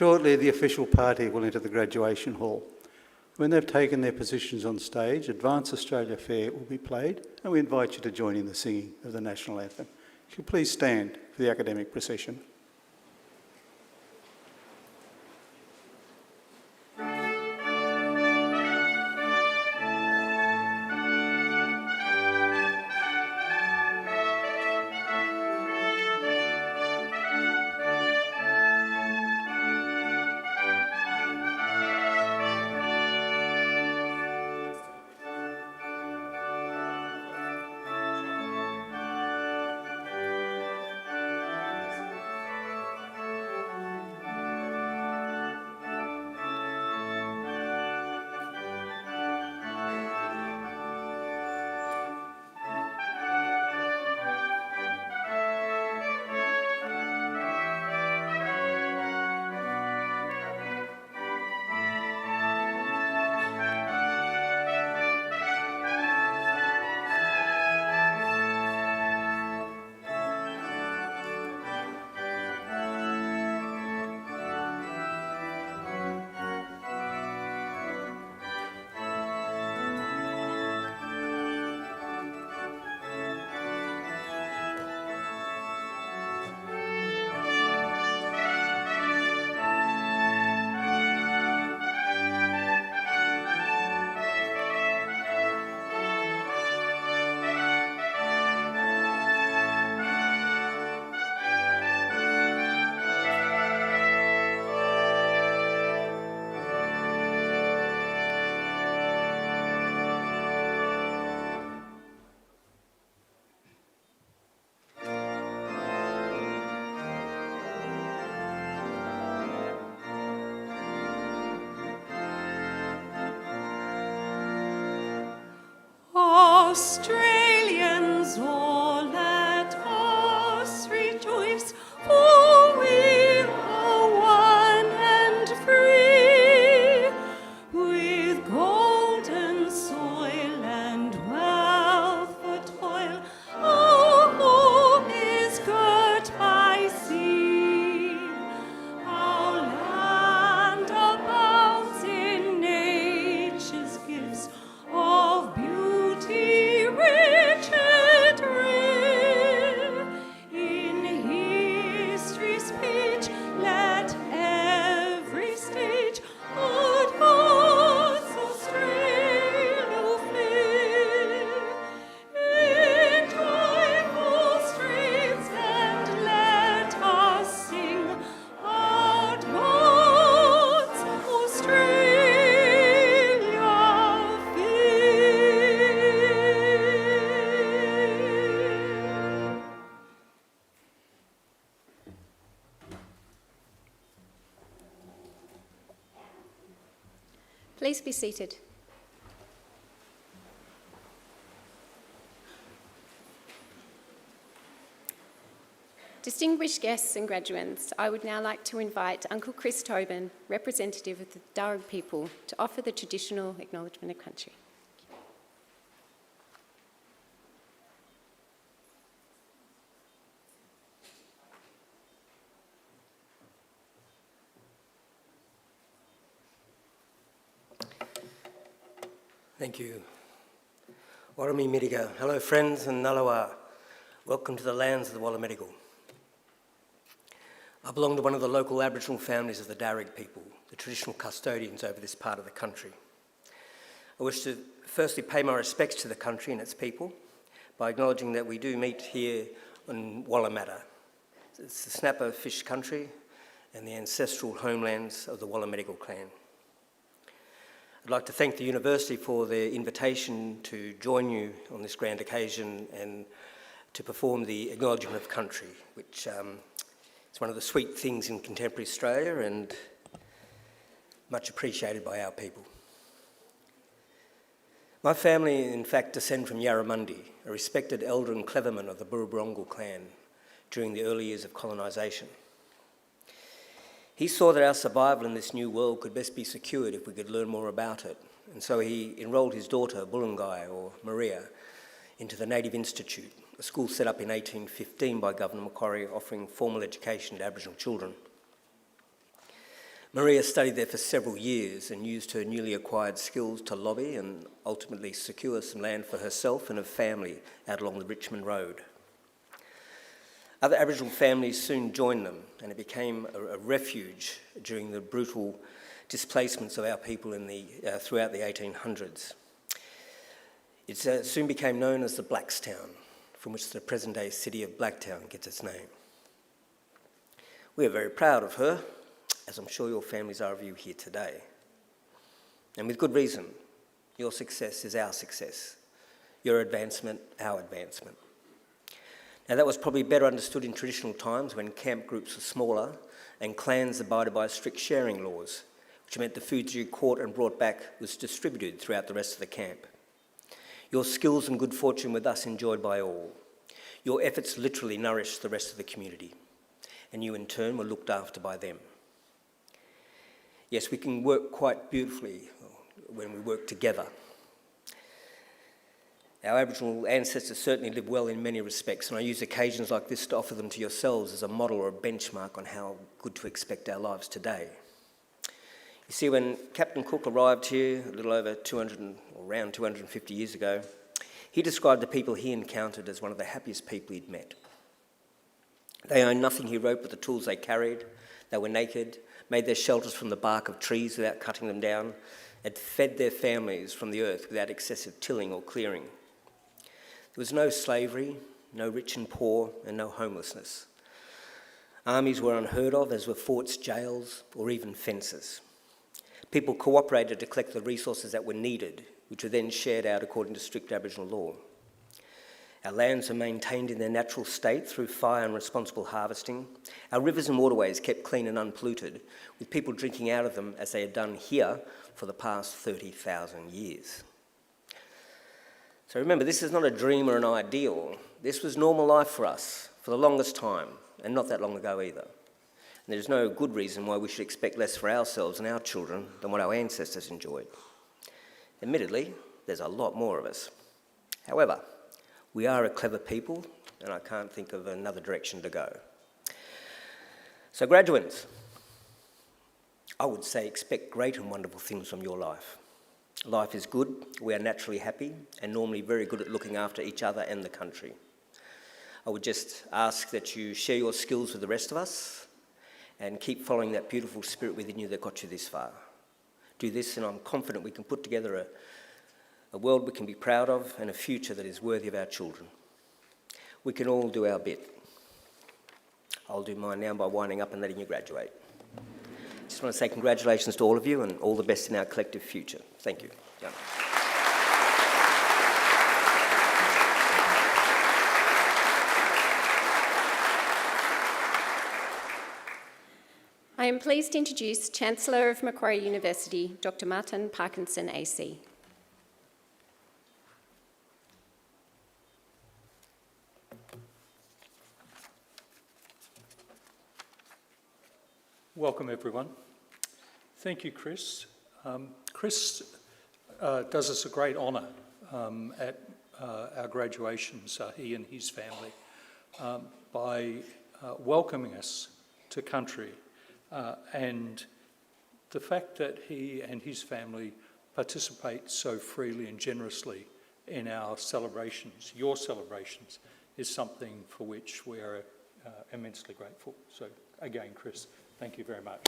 Shortly, the official party will enter the graduation hall. When they've taken their positions on stage, Advance Australia Fair will be played, and we invite you to join in the singing of the national anthem. If you please stand for the academic procession. Australians, all let us rejoice, for we are one and free, with golden soil and wealth for toil. Our home is girt by sea. Our land abounds in nature's gifts of beauty rich and rare. In history's page, let every stage advance Australia fair. In joyful strains, and let us sing, advance Australia fair. Please be seated. Distinguished guests and graduates, I would now like to invite Uncle Chris Tobin, representative of the Darug people, to offer the traditional acknowledgement of country. Thank you. Warami Miriga. Hello friends and Nalawa. Welcome to the lands of the Wallamedigal. I belong to one of the local Aboriginal families of the Darug people, the traditional custodians over this part of the country. I wish to firstly pay my respects to the country and its people by acknowledging that we do meet here on Wallamata. It's the snapper fish country and the ancestral homelands of the Wallamedigal clan. I'd like to thank the university for their invitation to join you on this grand occasion and to perform the Acknowledgement of Country, which is one of the sweet things in contemporary Australia and much appreciated by our people. My family, in fact, descend from Yarramundi, a respected elder and cleverman of the Burruburungal clan during the early years of colonisation. He saw that our survival in this new world could best be secured if we could learn more about it, and so he enrolled his daughter, Bulungai, or Maria, into the Native Institute, a school set up in 1815 by Governor Macquarie offering formal education to Aboriginal children. Maria studied there for several years and used her newly acquired skills to lobby and ultimately secure some land for herself and her family out along the Richmond Road. Other Aboriginal families soon joined them, and it became a refuge during the brutal displacements of our people throughout the 1800s. It soon became known as the Blackstown, from which the present-day city of Blacktown gets its name. We are very proud of her, as I'm sure your families are of you here today. And with good reason. Your success is our success. Your advancement, our advancement. Now, that was probably better understood in traditional times when camp groups were smaller and clans abided by strict sharing laws, which meant the food you caught and brought back was distributed throughout the rest of the camp. Your skills and good fortune were thus enjoyed by all. Your efforts literally nourished the rest of the community, and you in turn were looked after by them. Yes, we can work quite beautifully when we work together. Our Aboriginal ancestors certainly lived well in many respects, and I use occasions like this to offer them to yourselves as a model or a benchmark on how good to expect our lives today. You see, when Captain Cook arrived here a little over around 250 years ago, he described the people he encountered as one of the happiest people he'd met. They owned nothing, he wrote, but the tools they carried. They were naked, made their shelters from the bark of trees without cutting them down, and fed their families from the earth without excessive tilling or clearing. There was no slavery, no rich and poor, and no homelessness. Armies were unheard of, as were forts, jails, or even fences. People cooperated to collect the resources that were needed, which were then shared out according to strict Aboriginal law. Our lands are maintained in their natural state through fire and responsible harvesting. Our rivers and waterways kept clean and unpolluted, with people drinking out of them as they had done here for the past 30,000 years. So remember, this is not a dream or an ideal. This was normal life for us for the longest time, and not that long ago either. And there's no good reason why we should expect less for ourselves and our children than what our ancestors enjoyed. Admittedly, there's a lot more of us. However, we are a clever people, and I can't think of another direction to go. So graduates, I would say expect great and wonderful things from your life. Life is good, we are naturally happy, and normally very good at looking after each other and the country. I would just ask that you share your skills with the rest of us and keep following that beautiful spirit within you that got you this far. Do this, and I'm confident we can put together a world we can be proud of and a future that is worthy of our children. We can all do our bit. I'll do mine now by winding up and letting you graduate. Just want to say congratulations to all of you and all the best in our collective future. Thank you. Yeah. I am pleased to introduce Chancellor of Macquarie University, Dr. Martin Parkinson AC. Welcome, everyone. Thank you, Chris. Chris does us a great honour at our graduations, he and his family, by welcoming us to country. And the fact that he and his family participate so freely and generously in our celebrations, your celebrations, is something for which we are immensely grateful. So again, Chris, thank you very much.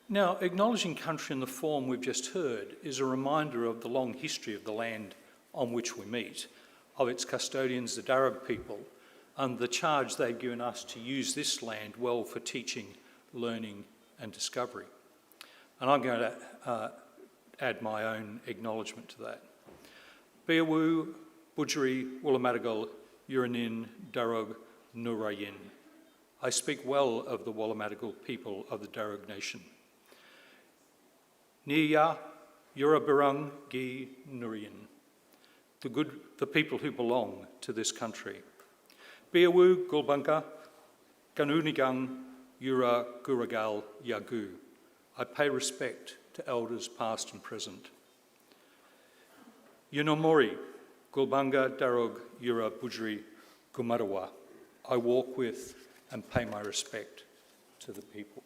Now, acknowledging country in the form we've just heard is a reminder of the long history of the land on which we meet, of its custodians, the Darug people, and the charge they've given us to use this land well for teaching, learning and discovery. And I'm going to add my own acknowledgement to that. Beawu, Budjeri, Wallamadigal, Yuranin, Darug, Nurayin. I speak well of the Wallamadigal people of the Darug Nation. Niya, Yurabirang, Gi, Nurayin. The people who belong to this country. Beawu, Gulbanka, Ganunigang, Yura, Guragal, Yagu. I pay respect to elders past and present. Yunomori, Gulbanga, Darug, Yura, Budjeri, Gumarawa. I walk with and pay my respect to the people.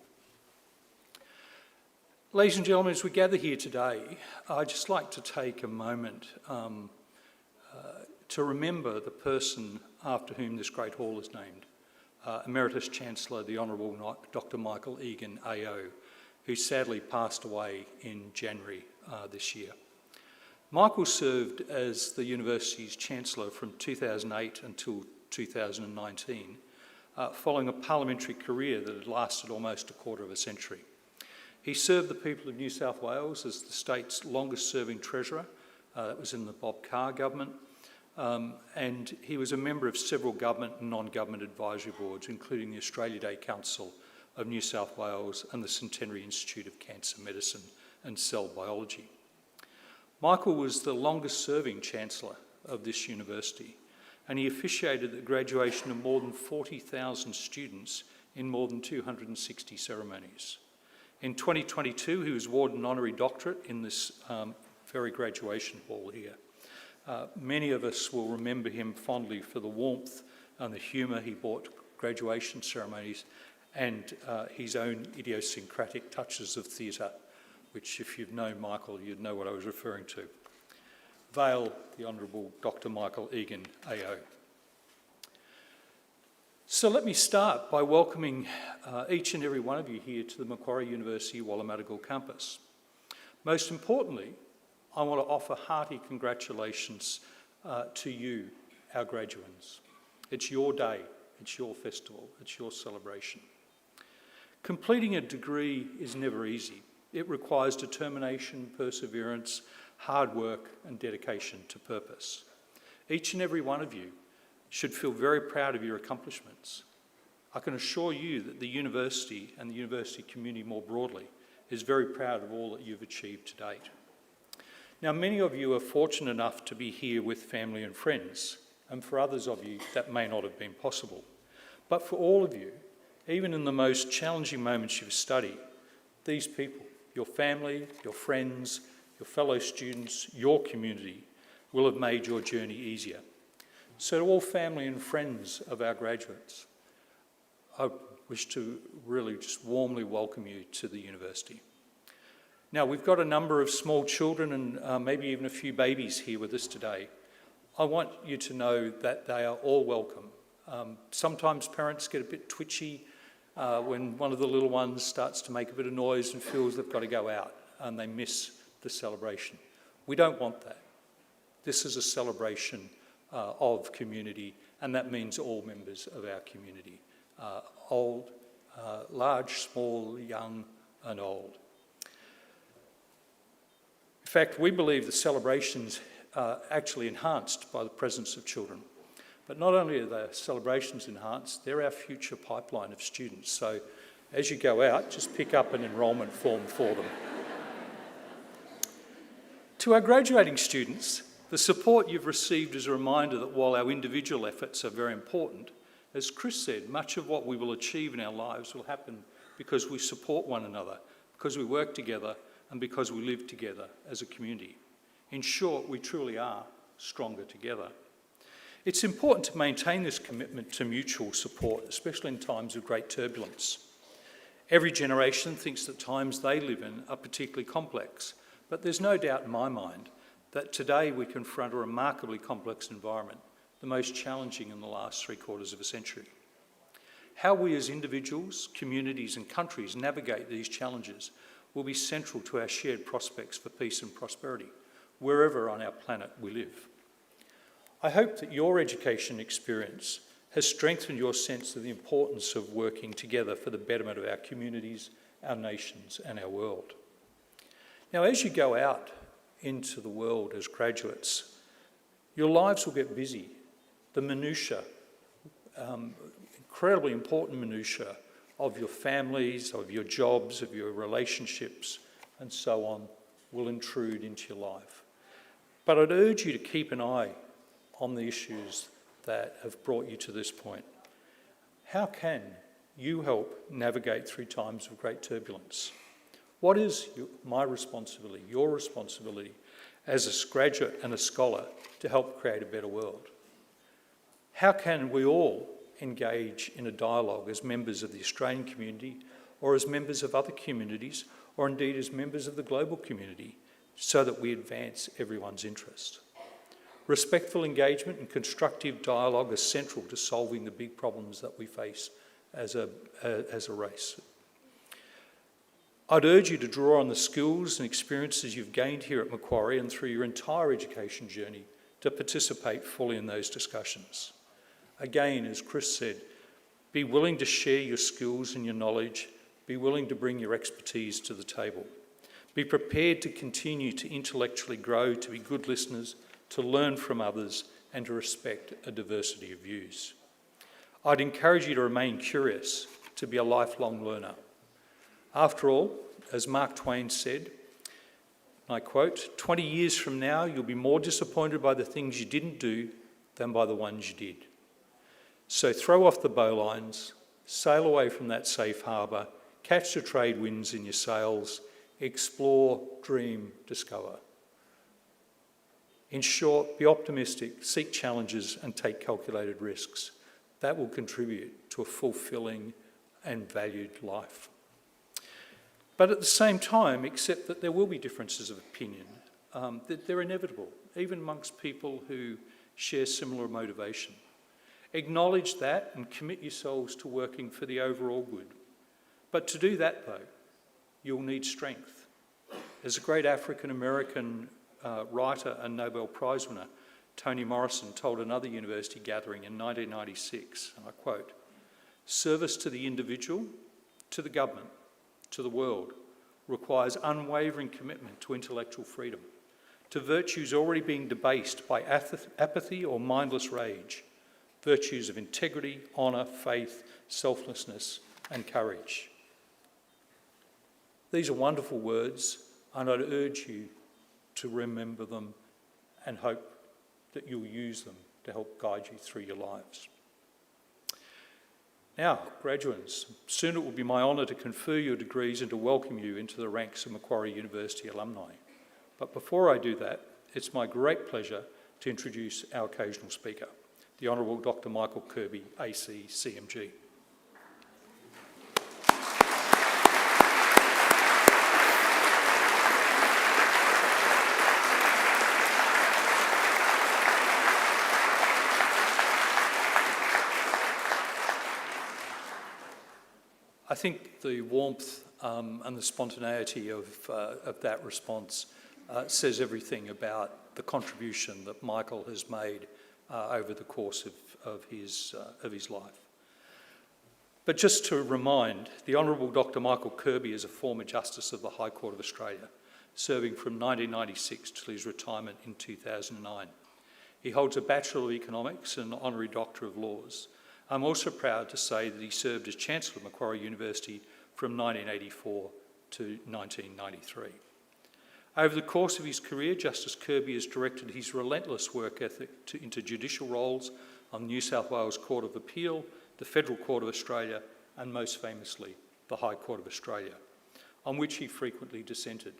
Ladies and gentlemen, as we gather here today, I'd just like to take a moment to remember the person after whom this great hall is named, Emeritus Chancellor, the Honourable Dr. Michael Egan AO, who sadly passed away in January this year. Michael served as the university's Chancellor from 2008 until 2019, following a parliamentary career that had lasted almost a quarter of a century. He served the people of New South Wales as the state's longest-serving Treasurer. That was in the Bob Carr government. And he was a member of several government and non-government advisory boards, including the Australia Day Council of New South Wales and the Centenary Institute of Cancer Medicine and Cell Biology. Michael was the longest-serving Chancellor of this university, and he officiated the graduation of more than 40,000 students in more than 260 ceremonies. In 2022, he was awarded an honorary doctorate in this very graduation hall here. Many of us will remember him fondly for the warmth and the humour he brought to graduation ceremonies and his own idiosyncratic touches of theatre, which if you've known Michael, you'd know what I was referring to. Vale, the Honourable Dr. Michael Egan AO. So let me start by welcoming each and every one of you here to the Macquarie University Wallumattagal campus. Most importantly, I want to offer hearty congratulations to you, our graduates. It's your day, it's your festival, it's your celebration. Completing a degree is never easy. It requires determination, perseverance, hard work and dedication to purpose. Each and every one of you should feel very proud of your accomplishments. I can assure you that the university and the university community more broadly is very proud of all that you've achieved to date. Now, many of you are fortunate enough to be here with family and friends, and for others of you, that may not have been possible. But for all of you, even in the most challenging moments of study, these people, your family, your friends, your fellow students, your community, will have made your journey easier. So to all family and friends of our graduates, I wish to really just warmly welcome you to the university. Now, we've got a number of small children and maybe even a few babies here with us today. I want you to know that they are all welcome. Sometimes parents get a bit twitchy when one of the little ones starts to make a bit of noise and feels they've got to go out and they miss the celebration. We don't want that. This is a celebration of community, and that means all members of our community, old, large, small, young and old. In fact, we believe the celebrations are actually enhanced by the presence of children. But not only are the celebrations enhanced, they're our future pipeline of students. So as you go out, just pick up an enrolment form for them. To our graduating students, the support you've received is a reminder that while our individual efforts are very important, as Chris said, much of what we will achieve in our lives will happen because we support one another, because we work together, and because we live together as a community. In short, we truly are stronger together. It's important to maintain this commitment to mutual support, especially in times of great turbulence. Every generation thinks that times they live in are particularly complex, but there's no doubt in my mind that today we confront a remarkably complex environment, the most challenging in the last 3/4 of a century. How we as individuals, communities and countries navigate these challenges will be central to our shared prospects for peace and prosperity, wherever on our planet we live. I hope that your education experience has strengthened your sense of the importance of working together for the betterment of our communities, our nations and our world. Now, as you go out into the world as graduates, your lives will get busy. The minutiae, incredibly important minutiae of your families, of your jobs, of your relationships, and so on, will intrude into your life. But I'd urge you to keep an eye on the issues that have brought you to this point. How can you help navigate through times of great turbulence? What is my responsibility, your responsibility as a graduate and a scholar to help create a better world? How can we all engage in a dialogue as members of the Australian community, or as members of other communities, or indeed as members of the global community, so that we advance everyone's interest? Respectful engagement and constructive dialogue are central to solving the big problems that we face as a race. I'd urge you to draw on the skills and experiences you've gained here at Macquarie and through your entire education journey to participate fully in those discussions. Again, as Chris said, be willing to share your skills and your knowledge, be willing to bring your expertise to the table. Be prepared to continue to intellectually grow, to be good listeners, to learn from others, and to respect a diversity of views. I'd encourage you to remain curious, to be a lifelong learner. After all, as Mark Twain said, and I quote, 20 years from now, you'll be more disappointed by the things you didn't do than by the ones you did. So throw off the bowlines, sail away from that safe harbour, catch the trade winds in your sails, explore, dream, discover. In short, be optimistic, seek challenges and take calculated risks. That will contribute to a fulfilling and valued life. But at the same time, accept that there will be differences of opinion, that they're inevitable, even amongst people who share similar motivation. Acknowledge that and commit yourselves to working for the overall good. But to do that, though, you'll need strength. As a great African-American writer and Nobel Prize winner, Toni Morrison, told another university gathering in 1996, and I quote, "Service to the individual, to the government, to the world requires unwavering commitment to intellectual freedom, to virtues already being debased by apathy or mindless rage, virtues of integrity, honour, faith, selflessness and courage." These are wonderful words, and I'd urge you to remember them and hope that you'll use them to help guide you through your lives. Now, graduates, soon it will be my honour to confer your degrees and to welcome you into the ranks of Macquarie University alumni. But before I do that, it's my great pleasure to introduce our occasional speaker, the Honourable Dr. Michael Kirby, AC, CMG. I think the warmth and the spontaneity of that response says everything about the contribution that Michael has made over the course of his life. But just to remind, the Honourable Dr. Michael Kirby is a former Justice of the High Court of Australia, serving from 1996 till his retirement in 2009. He holds a Bachelor of Economics and an Honorary Doctor of Laws. I'm also proud to say that he served as Chancellor of Macquarie University from 1984 to 1993. Over the course of his career, Justice Kirby has directed his relentless work ethic into judicial roles on the New South Wales Court of Appeal, the Federal Court of Australia, and most famously, the High Court of Australia, on which he frequently dissented.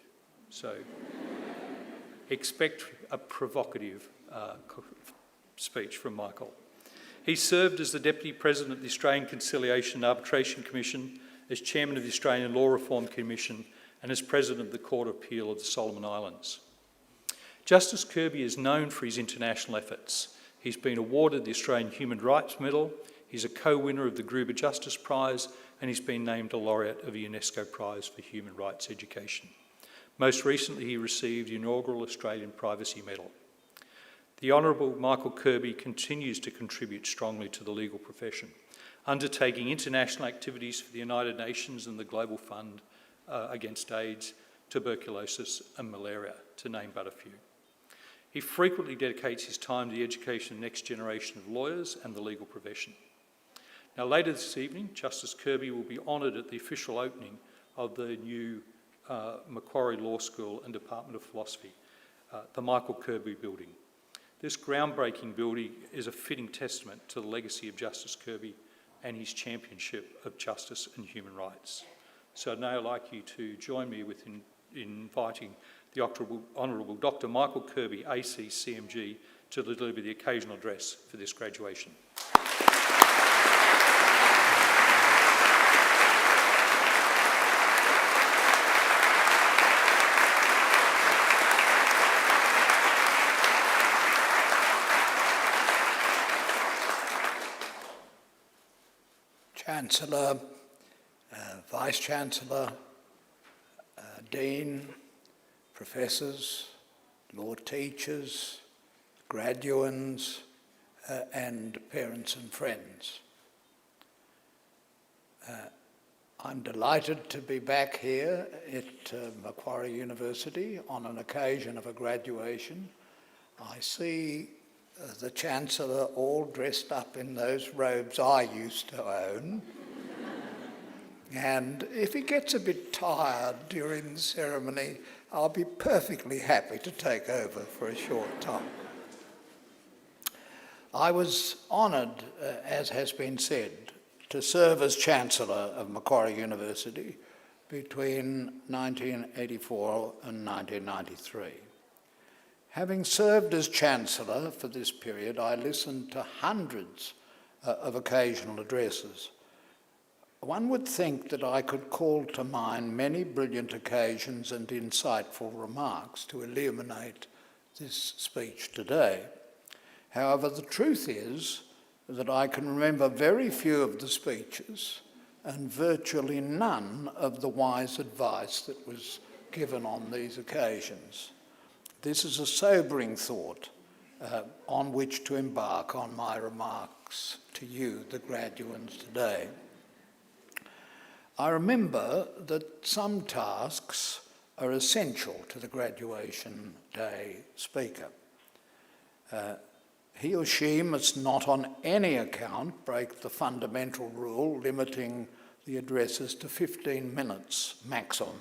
So expect a provocative speech from Michael. He served as the Deputy President of the Australian Conciliation and Arbitration Commission, as Chairman of the Australian Law Reform Commission, and as President of the Court of Appeal of the Solomon Islands. Justice Kirby is known for his international efforts. He's been awarded the Australian Human Rights Medal, he's a co-winner of the Gruber Justice Prize, and he's been named a laureate of a UNESCO Prize for Human Rights Education. Most recently, he received the inaugural Australian Privacy Medal. The Honourable Michael Kirby continues to contribute strongly to the legal profession, undertaking international activities for the United Nations and the Global Fund against AIDS, tuberculosis and malaria, to name but a few. He frequently dedicates his time to the education of the next generation of lawyers and the legal profession. Now, later this evening, Justice Kirby will be honoured at the official opening of the new Macquarie Law School and Department of Philosophy, the Michael Kirby Building. This groundbreaking building is a fitting testament to the legacy of Justice Kirby and his championship of justice and human rights. So I'd now like you to join me in inviting the Honourable Dr. Michael Kirby, AC, CMG, to deliver the occasional address for this graduation. Chancellor, Vice-Chancellor, Dean, Professors, Law teachers, graduands, and parents and friends. I'm delighted to be back here at Macquarie University on an occasion of a graduation. I see the Chancellor all dressed up in those robes I used to own. And if he gets a bit tired during the ceremony, I'll be perfectly happy to take over for a short time. I was honoured, as has been said, to serve as Chancellor of Macquarie University between 1984 and 1993. Having served as Chancellor for this period, I listened to hundreds of occasional addresses. One would think that I could call to mind many brilliant occasions and insightful remarks to illuminate this speech today. However, the truth is that I can remember very few of the speeches and virtually none of the wise advice that was given on these occasions. This is a sobering thought on which to embark on my remarks to you, the graduands, today. I remember that some tasks are essential to the graduation day speaker. He or she must not on any account break the fundamental rule limiting the addresses to 15 minutes maximum.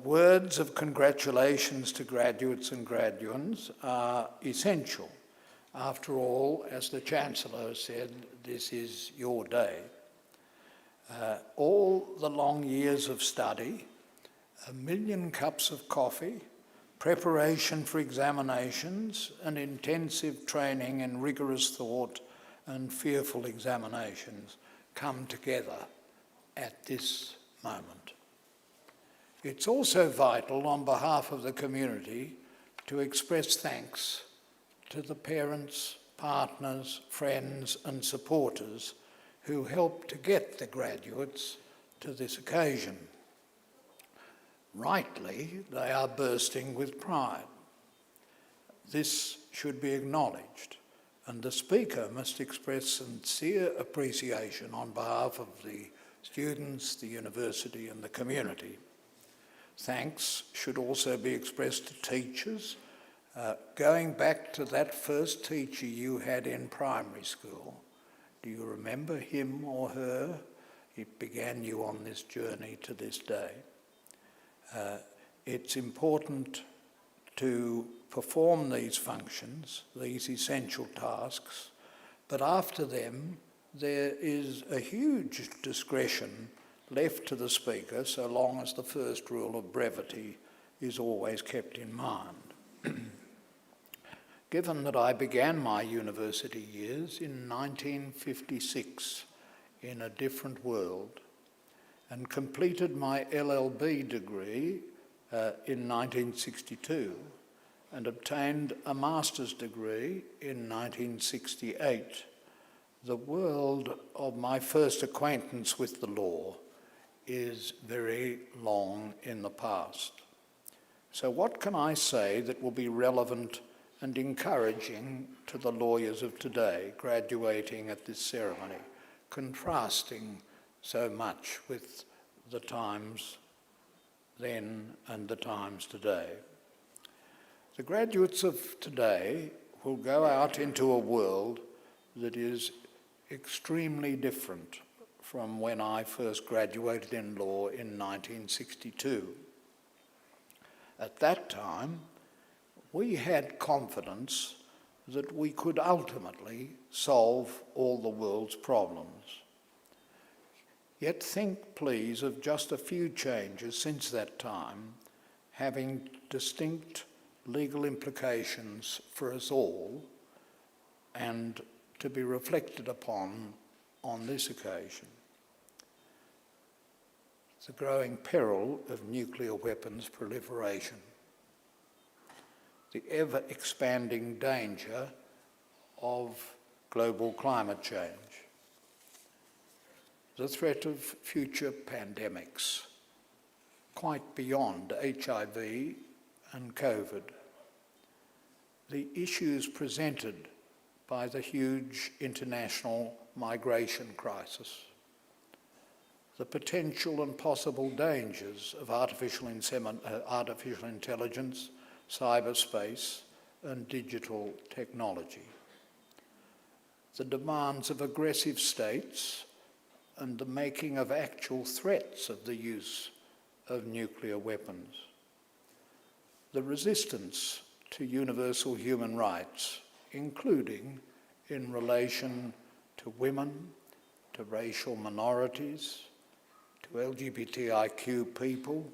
Words of congratulations to graduates and graduands are essential. After all, as the Chancellor said, this is your day. All the long years of study, 1 million cups of coffee, preparation for examinations, and intensive training in rigorous thought and fearful examinations come together at this moment. It's also vital on behalf of the community to express thanks to the parents, partners, friends and supporters who helped to get the graduates to this occasion. Rightly, they are bursting with pride. This should be acknowledged, and the speaker must express sincere appreciation on behalf of the students, the university and the community. Thanks should also be expressed to teachers. Going back to that first teacher you had in primary school, do you remember him or her? It began you on this journey to this day. It's important to perform these functions, these essential tasks, but after them there is a huge discretion left to the speaker so long as the first rule of brevity is always kept in mind. Given that I began my university years in 1956 in a different world and completed my LLB degree in 1962 and obtained a master's degree in 1968, the world of my first acquaintance with the law is very long in the past. So what can I say that will be relevant and encouraging to the lawyers of today graduating at this ceremony, contrasting so much with the times then and the times today? The graduates of today will go out into a world that is extremely different from when I first graduated in law in 1962. At that time, we had confidence that we could ultimately solve all the world's problems. Yet think, please, of just a few changes since that time, having distinct legal implications for us all, and to be reflected upon on this occasion. The growing peril of nuclear weapons proliferation, the ever-expanding danger of global climate change, the threat of future pandemics, quite beyond HIV and COVID, the issues presented by the huge international migration crisis, the potential and possible dangers of artificial intelligence, cyberspace, and digital technology, the demands of aggressive states, and the making of actual threats of the use of nuclear weapons, the resistance to universal human rights, including in relation to women, to racial minorities, to LGBTIQ people,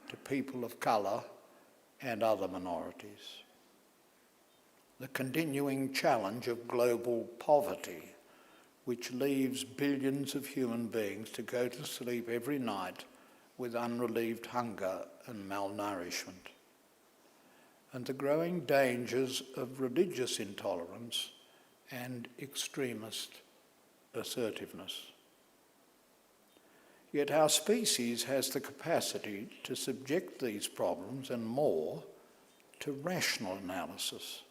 to people of colour and other minorities. The continuing challenge of global poverty, which leaves billions of human beings to go to sleep every night with unrelieved hunger and malnourishment. And the growing dangers of religious intolerance and extremist assertiveness. Yet our species has the capacity to subject these problems and more to rational analysis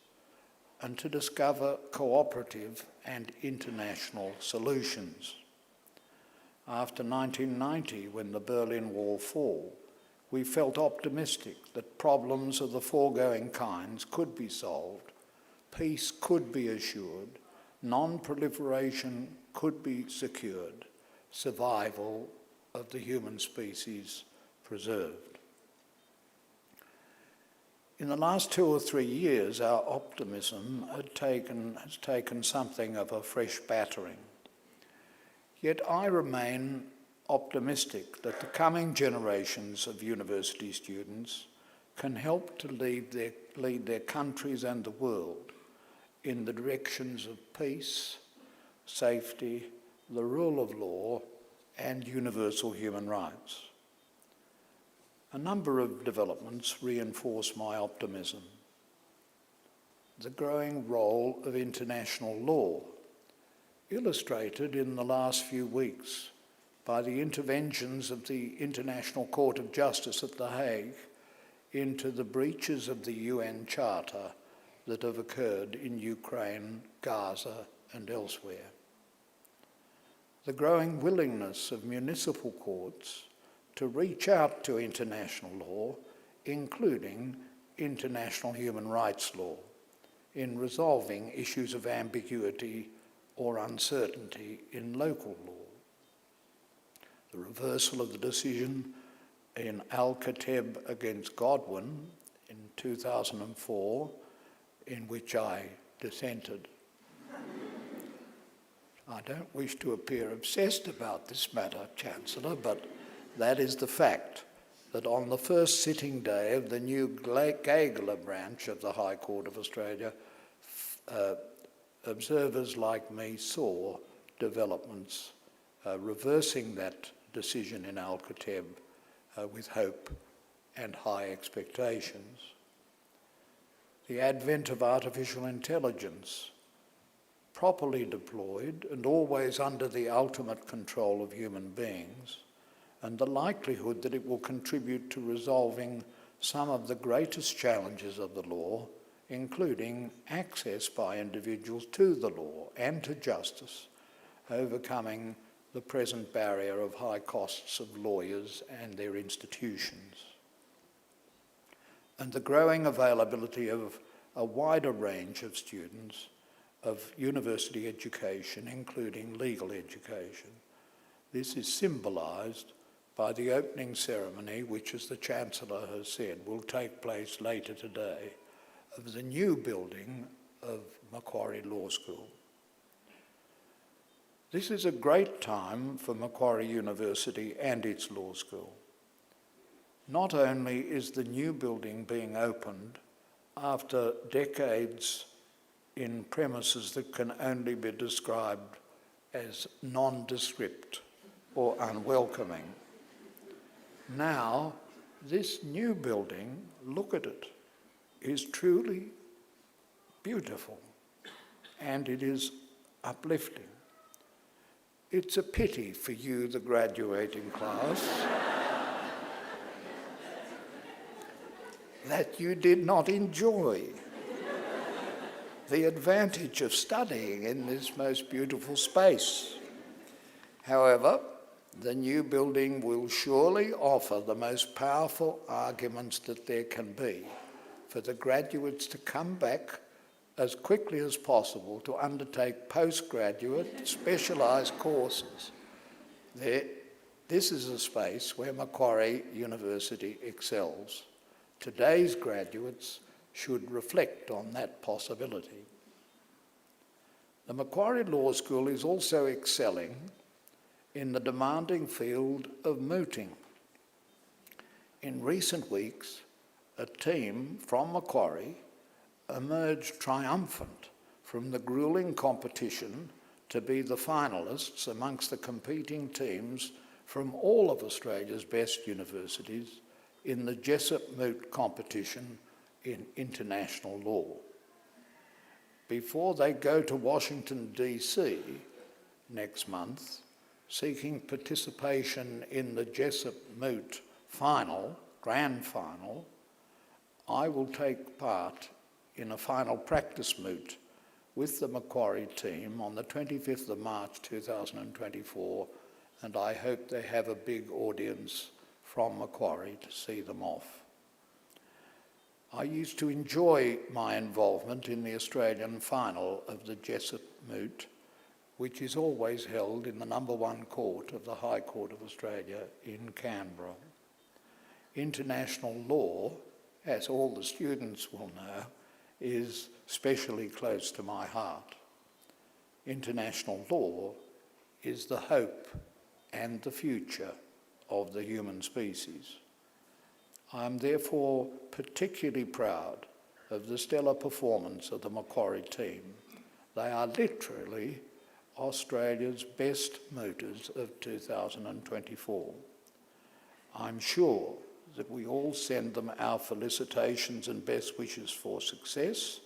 and to discover cooperative and international solutions. After 1990, when the Berlin Wall fell, we felt optimistic that problems of the foregoing kinds could be solved, peace could be assured, non-proliferation could be secured, survival of the human species preserved. In the last 2 or 3 years, our optimism has taken something of a fresh battering. Yet I remain optimistic that the coming generations of university students can help to lead their countries and the world in the directions of peace, safety, the rule of law, and universal human rights. A number of developments reinforce my optimism. The growing role of international law, illustrated in the last few weeks by the interventions of the International Court of Justice at The Hague into the breaches of the UN Charter that have occurred in Ukraine, Gaza, and elsewhere. The growing willingness of municipal courts to reach out to international law, including international human rights law, in resolving issues of ambiguity or uncertainty in local law. The reversal of the decision in Al-Kateb against Godwin in 2004, in which I dissented. I don't wish to appear obsessed about this matter, Chancellor, but that is the fact, that on the first sitting day of the new Gageler branch of the High Court of Australia, observers like me saw developments reversing that decision in Al-Kateb with hope and high expectations. The advent of artificial intelligence, properly deployed and always under the ultimate control of human beings, and the likelihood that it will contribute to resolving some of the greatest challenges of the law, including access by individuals to the law and to justice, overcoming the present barrier of high costs of lawyers and their institutions, and the growing availability of a wider range of students of university education, including legal education. This is symbolised by the opening ceremony, which, as the Chancellor has said, will take place later today, of the new building of Macquarie Law School. This is a great time for Macquarie University and its law school. Not only is the new building being opened after decades in premises that can only be described as nondescript or unwelcoming. Now, this new building, look at it, is truly beautiful and it is uplifting. It's a pity for you, the graduating class, that you did not enjoy the advantage of studying in this most beautiful space. However, the new building will surely offer the most powerful arguments that there can be for the graduates to come back as quickly as possible to undertake postgraduate specialised courses. This is a space where Macquarie University excels. Today's graduates should reflect on that possibility. The Macquarie Law School is also excelling in the demanding field of mooting. In recent weeks, a team from Macquarie emerged triumphant from the gruelling competition to be the finalists amongst the competing teams from all of Australia's best universities in the Jessup Moot competition in international law. Before they go to Washington, DC next month, seeking participation in the Jessup Moot grand final, I will take part in a final practice moot with the Macquarie team on the 25th of March 2024, and I hope they have a big audience from Macquarie to see them off. I used to enjoy my involvement in the Australian final of the Jessup Moot, which is always held in the #1 court of the High Court of Australia in Canberra. International law, as all the students will know, is especially close to my heart. International law is the hope and the future of the human species. I am therefore particularly proud of the stellar performance of the Macquarie team. They are literally Australia's best mooters of 2024. I'm sure that we all send them our felicitations and best wishes for success.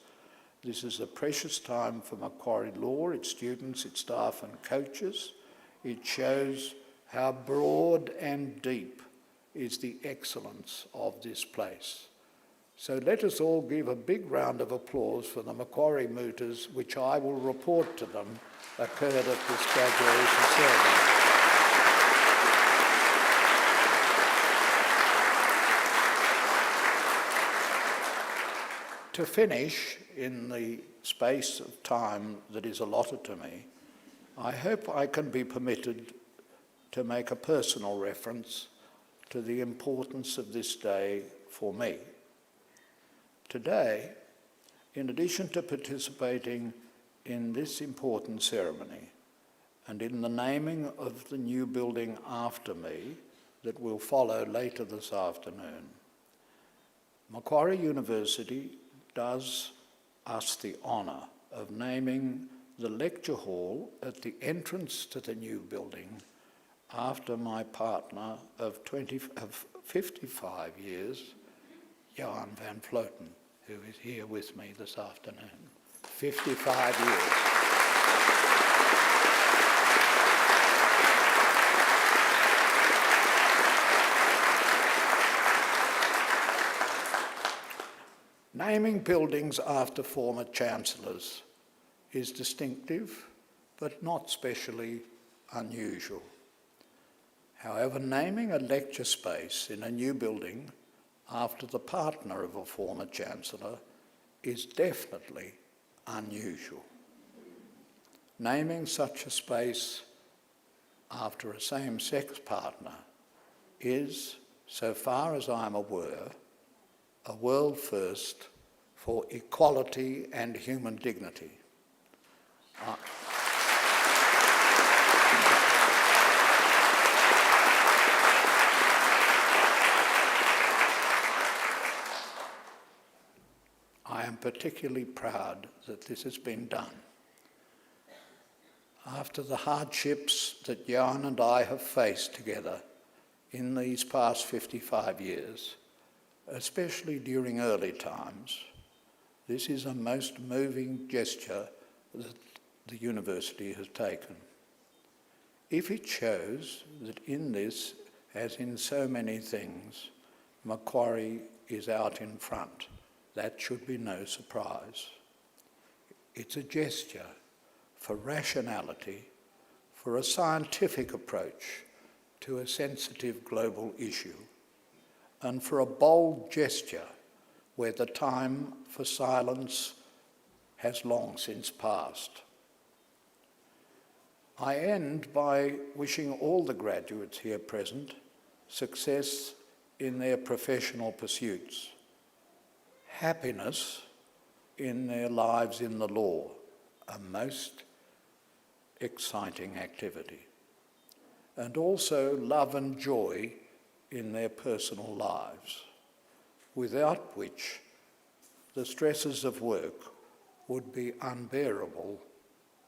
This is a precious time for Macquarie Law, its students, its staff and coaches. It shows how broad and deep is the excellence of this place. So let us all give a big round of applause for the Macquarie Mooters, which I will report to them occurred at this graduation ceremony. To finish, in the space of time that is allotted to me, I hope I can be permitted to make a personal reference to the importance of this day for me. Today, in addition to participating in this important ceremony and in the naming of the new building after me that will follow later this afternoon, Macquarie University does us the honour of naming the lecture hall at the entrance to the new building after my partner of 55 years, Johan van Vloten, who is here with me this afternoon. 55 years. Naming buildings after former chancellors is distinctive, but not specially unusual. However, naming a lecture space in a new building after the partner of a former chancellor is definitely unusual. Naming such a space after a same-sex partner is, so far as I'm aware, a world first for equality and human dignity. I am particularly proud that this has been done. After the hardships that Johan and I have faced together in these past 55 years, especially during early times, this is a most moving gesture that the university has taken. If it shows that in this, as in so many things, Macquarie is out in front, that should be no surprise. It's a gesture for rationality, for a scientific approach to a sensitive global issue, and for a bold gesture where the time for silence has long since passed. I end by wishing all the graduates here present success in their professional pursuits, happiness in their lives in the law, a most exciting activity, and also love and joy in their personal lives, without which the stresses of work would be unbearable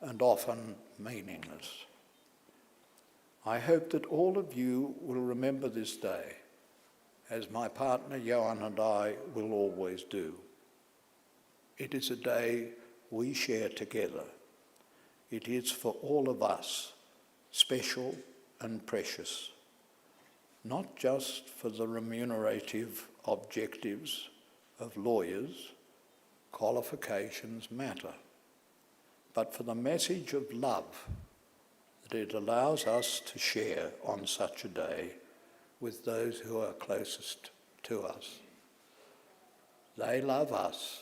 and often meaningless. I hope that all of you will remember this day, as my partner Johan and I will always do. It is a day we share together. It is for all of us special and precious, not just for the remunerative objectives of lawyers. Qualifications matter, but for the message of love that it allows us to share on such a day with those who are closest to us. They love us,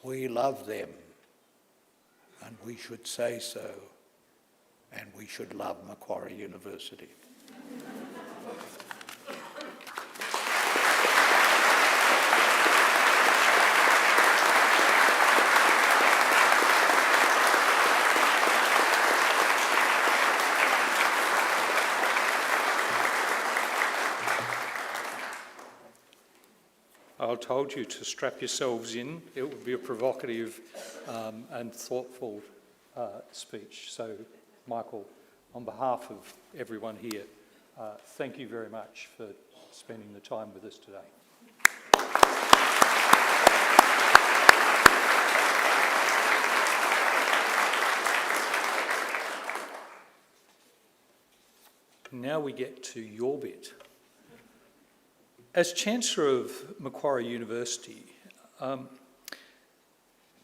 we love them, and we should say so, and we should love Macquarie University. I told you to strap yourselves in. It would be a provocative and thoughtful speech. So, Michael, on behalf of everyone here, thank you very much for spending the time with us today. Now we get to your bit. As Chancellor of Macquarie University,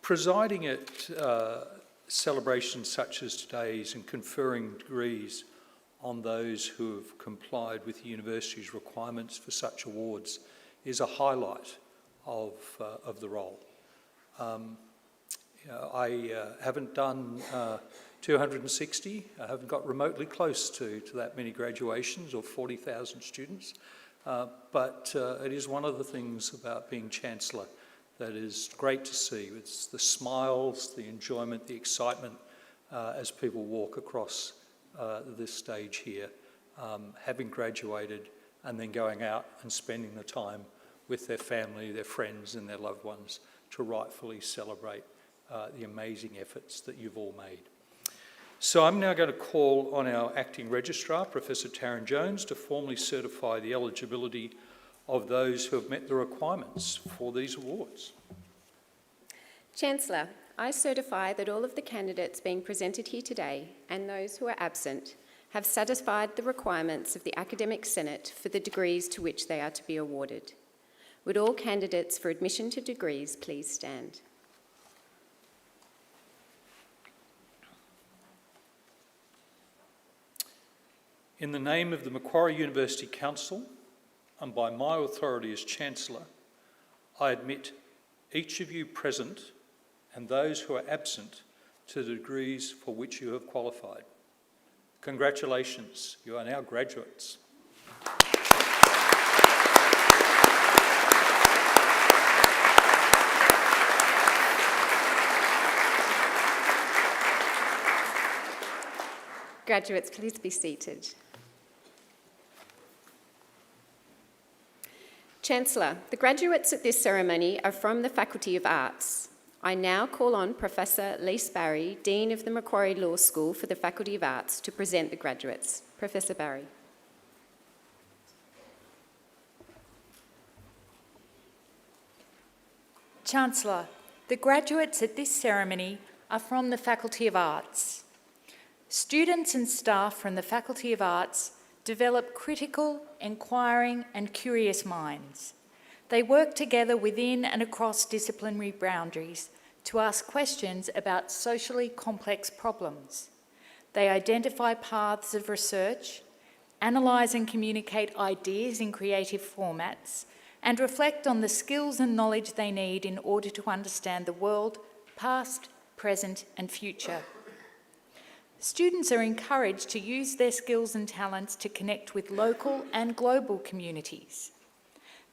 presiding at celebrations such as today's and conferring degrees on those who have complied with the university's requirements for such awards is a highlight of the role. I haven't done 260, I haven't got remotely close to that many graduations or 40,000 students. But it is one of the things about being Chancellor that is great to see. It's the smiles, the enjoyment, the excitement as people walk across this stage here, having graduated and then going out and spending the time with their family, their friends and their loved ones to rightfully celebrate the amazing efforts that you've all made. So I'm now going to call on our Acting Registrar, Professor Taryn Jones, to formally certify the eligibility of those who have met the requirements for these awards. Chancellor, I certify that all of the candidates being presented here today and those who are absent have satisfied the requirements of the Academic Senate for the degrees to which they are to be awarded. Would all candidates for admission to degrees please stand? In the name of the Macquarie University Council and by my authority as Chancellor, I admit each of you present and those who are absent to the degrees for which you have qualified. Congratulations, you are now graduates. Graduates, please be seated. Chancellor, the graduates at this ceremony are from the Faculty of Arts. I now call on Professor Lise Barry, Dean of the Macquarie Law School for the Faculty of Arts, to present the graduates. Professor Barry. Chancellor, the graduates at this ceremony are from the Faculty of Arts. Students and staff from the Faculty of Arts develop critical, inquiring and curious minds. They work together within and across disciplinary boundaries to ask questions about socially complex problems. They identify paths of research, analyse and communicate ideas in creative formats, and reflect on the skills and knowledge they need in order to understand the world, past, present and future. Students are encouraged to use their skills and talents to connect with local and global communities.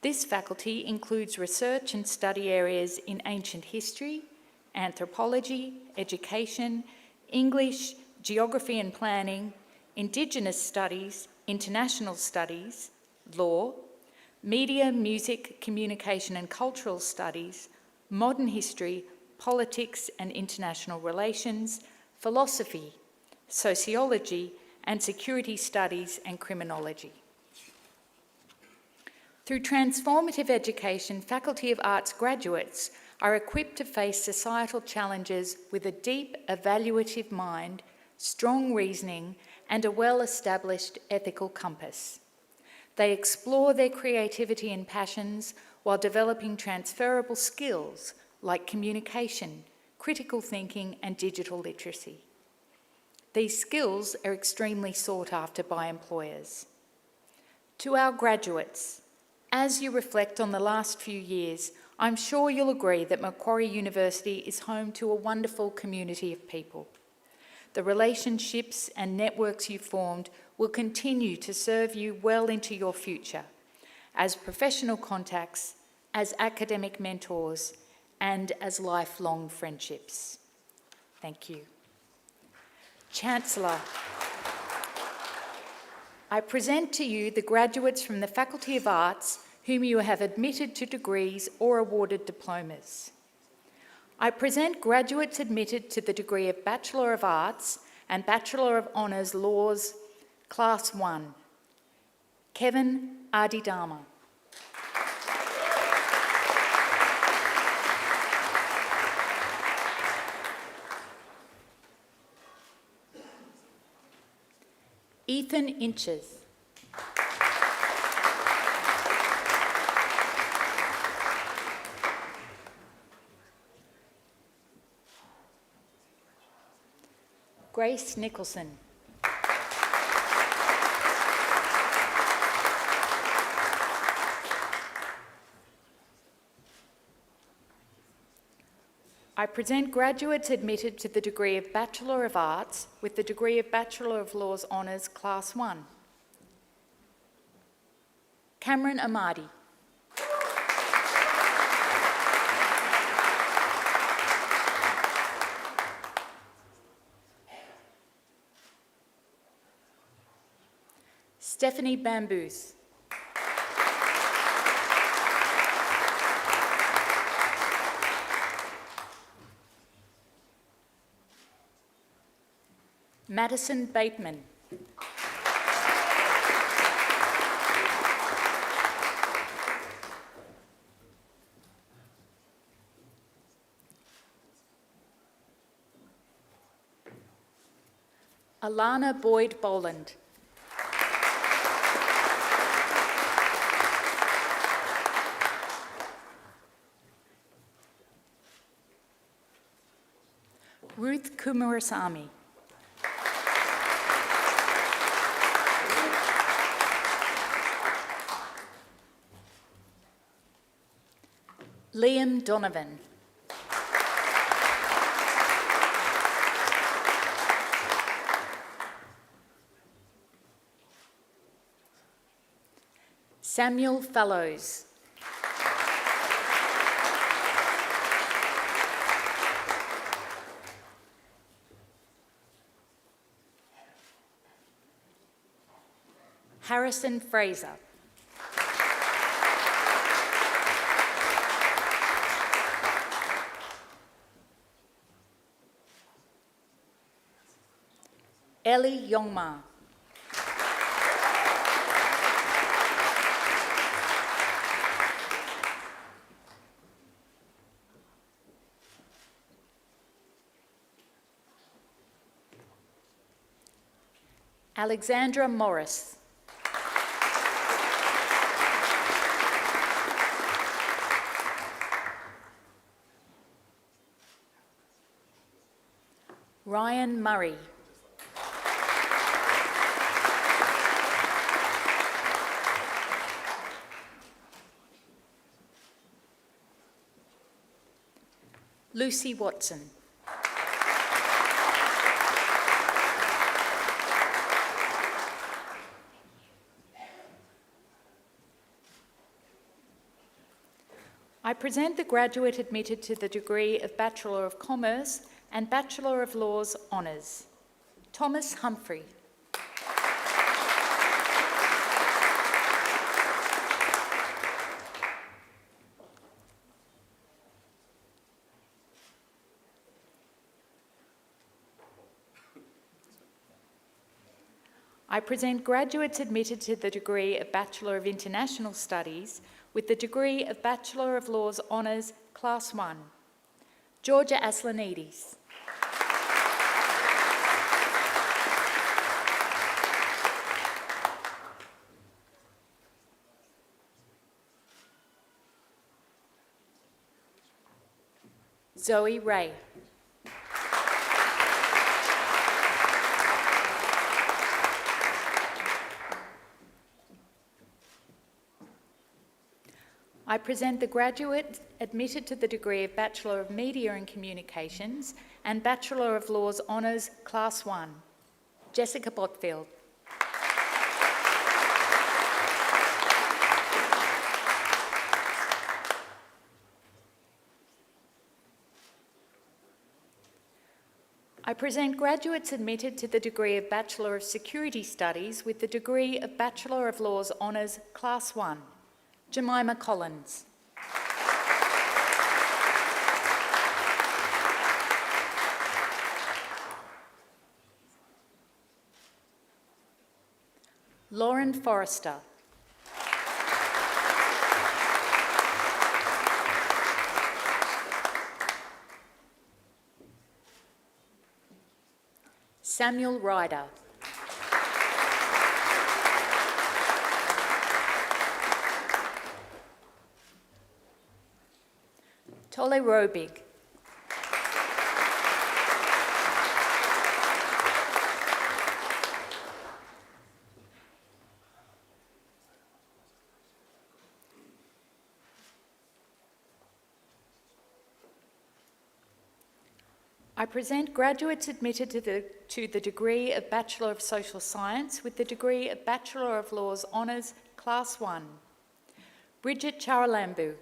This faculty includes research and study areas in ancient history, anthropology, education, English, geography and planning, Indigenous studies, international studies, law, media, music, communication and cultural studies, modern history, politics and international relations, philosophy, sociology and security studies and criminology. Through transformative education, Faculty of Arts graduates are equipped to face societal challenges with a deep evaluative mind, strong reasoning and a well-established ethical compass. They explore their creativity and passions while developing transferable skills like communication, critical thinking and digital literacy. These skills are extremely sought after by employers. To our graduates, as you reflect on the last few years, I'm sure you'll agree that Macquarie University is home to a wonderful community of people. The relationships and networks you've formed will continue to serve you well into your future as professional contacts, as academic mentors, and as lifelong friendships. Thank you. Chancellor, I present to you the graduates from the Faculty of Arts whom you have admitted to degrees or awarded diplomas. I present graduates admitted to the degree of Bachelor of Arts and Bachelor of Honours Laws, Class 1. Kevin Adidama. Ethan Inches. Grace Nicholson. I present graduates admitted to the degree of Bachelor of Arts with the degree of Bachelor of Laws Honours Class 1. Cameron Amadi. Stephanie Bamboos. Madison Bateman. Alana Boyd Boland. Ruth Kumarasamy. Liam Donovan. Samuel Fallows. Harrison Fraser. Ellie Yongma. Alexandra Morris. Ryan Murray. Lucy Watson. I present the graduate admitted to the degree of Bachelor of Commerce and Bachelor of Laws Honours, Thomas Humphrey. I present graduates admitted to the degree of Bachelor of International Studies with the degree of Bachelor of Laws Honours, Class 1, Georgia Aslanides. Zoe Ray. I present the graduate admitted to the degree of Bachelor of Media and Communications and Bachelor of Laws Honours, Class 1, Jessica Botfield. I present graduates admitted to the degree of Bachelor of Security Studies with the degree of Bachelor of Laws Honours, Class 1, Jemima Collins. Lauren Forrester. Samuel Ryder. Tole Robig. I present graduates admitted to the degree of Bachelor of Social Science with the degree of Bachelor of Laws Honours, Class 1, Bridget Charalambu.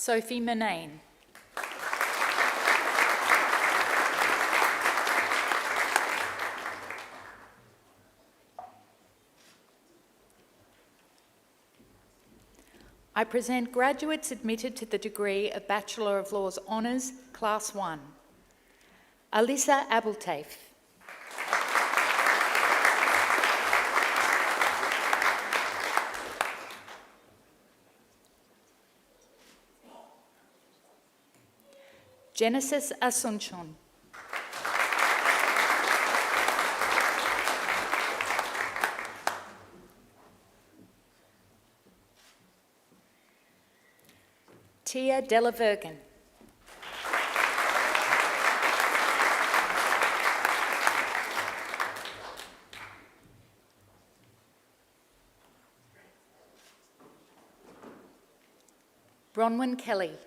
Sophie Manane. I present graduates admitted to the degree of Bachelor of Laws Honours, Class 1, Alyssa Abeltaif. Genesis Asuncion. Tia Della Vergen. Bronwyn Kelly.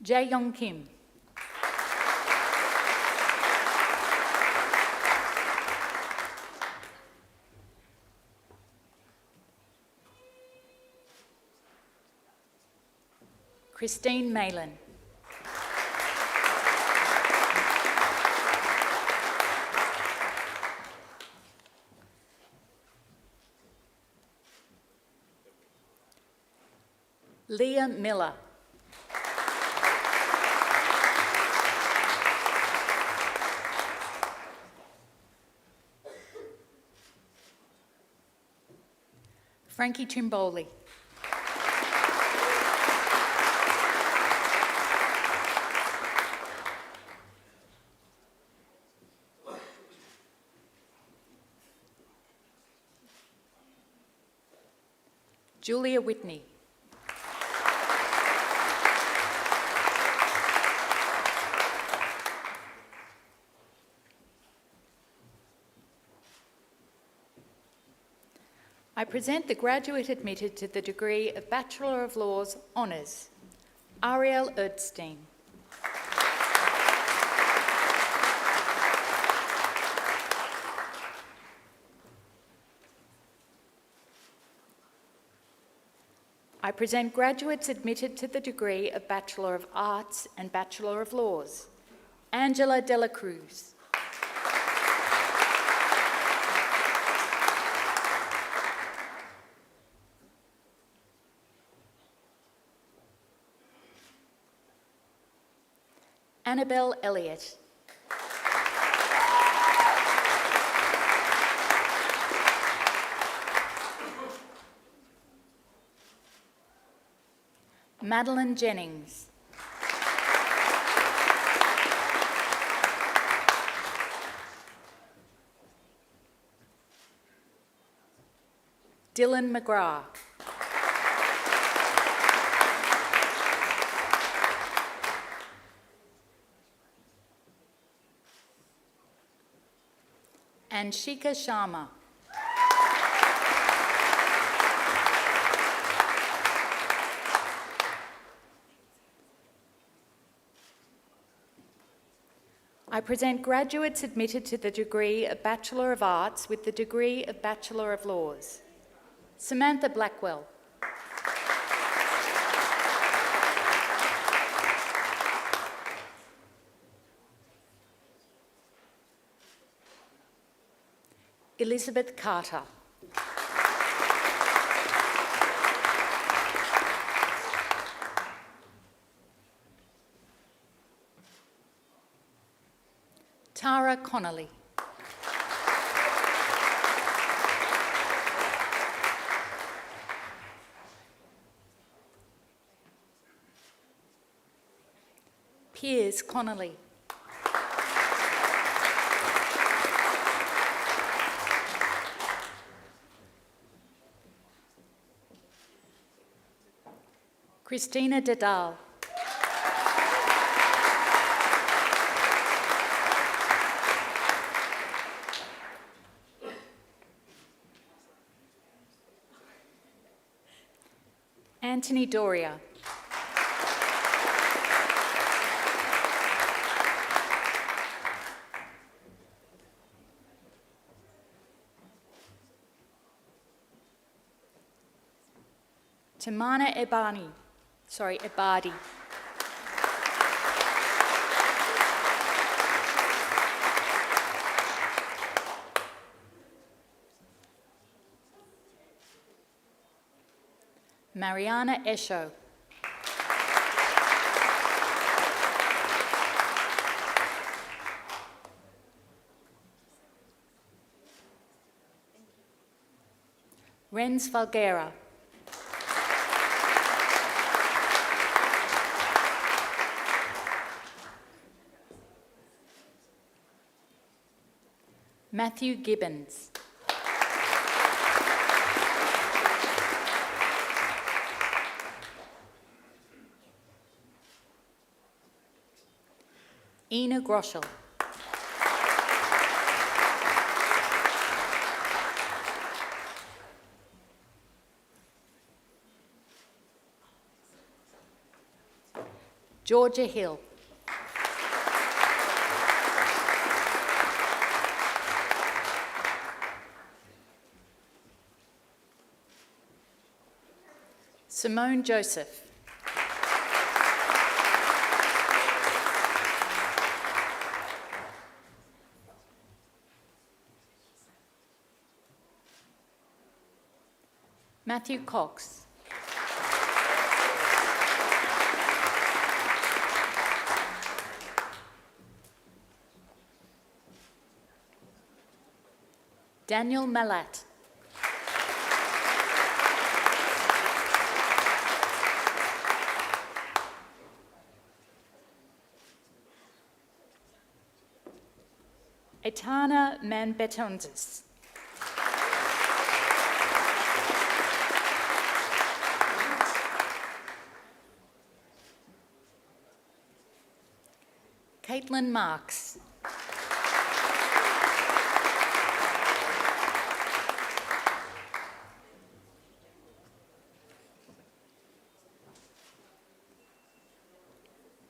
Jae Young Kim. Christine Malin. Leah Miller. Frankie Trimboli. Julia Whitney. I present the graduate admitted to the degree of Bachelor of Laws Honours, Ariel Erdstein. I present graduates admitted to the degree of Bachelor of Arts and Bachelor of Laws, Angela Dela Cruz. Annabelle Elliott. Madeline Jennings. Dylan McGrath. And Shika Sharma. I present graduates admitted to the degree of Bachelor of Arts with the degree of Bachelor of Laws. Samantha Blackwell. Elizabeth Carter. Tara Connolly. Piers Connolly. Christina Dedal. Anthony Doria. Tamana Ebadi. Mariana Esho. Renz Falguera. Matthew Gibbons. Ina Groschel. Georgia Hill. Simone Joseph. Matthew Cox. Daniel Malat. Etana Manbetonsis. Caitlin Marks.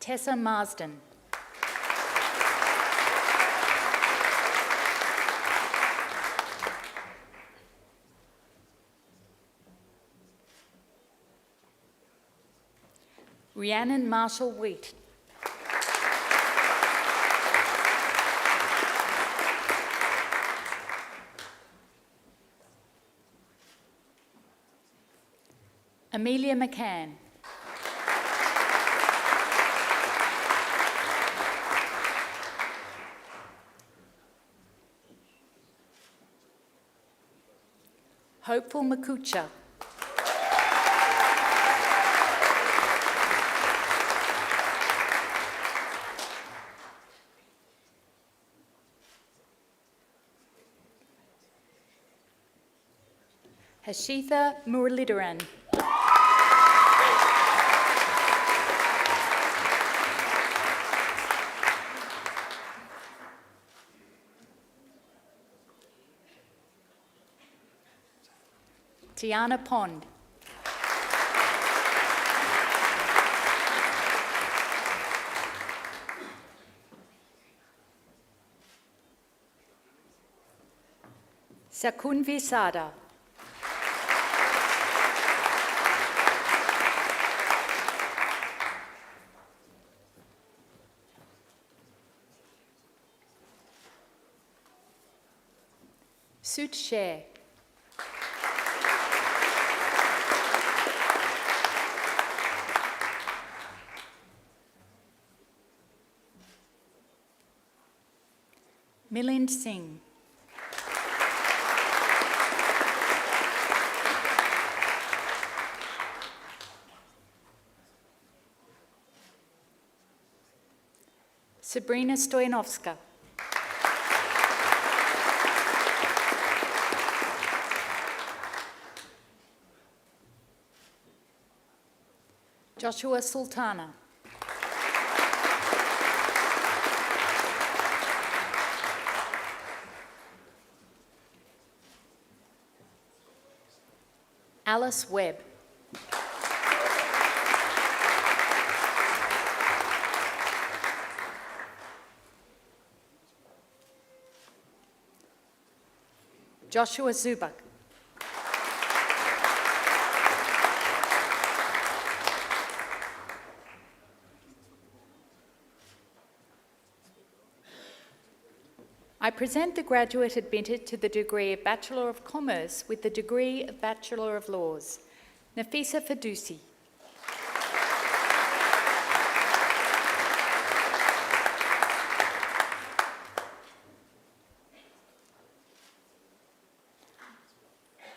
Tessa Marsden. Rhiannon Marshall Wheat. Amelia McCann. Hopeful Makucha. Hashitha Muralidharan. Tiana Pond. Sakunvi Sada. Sut Sher. Milind Singh. Sabrina Stoyanovska. Joshua Sultana. Alice Webb. Joshua Zubak. I present the graduate admitted to the degree of Bachelor of Commerce with the degree of Bachelor of Laws, Nafisa Fadusi.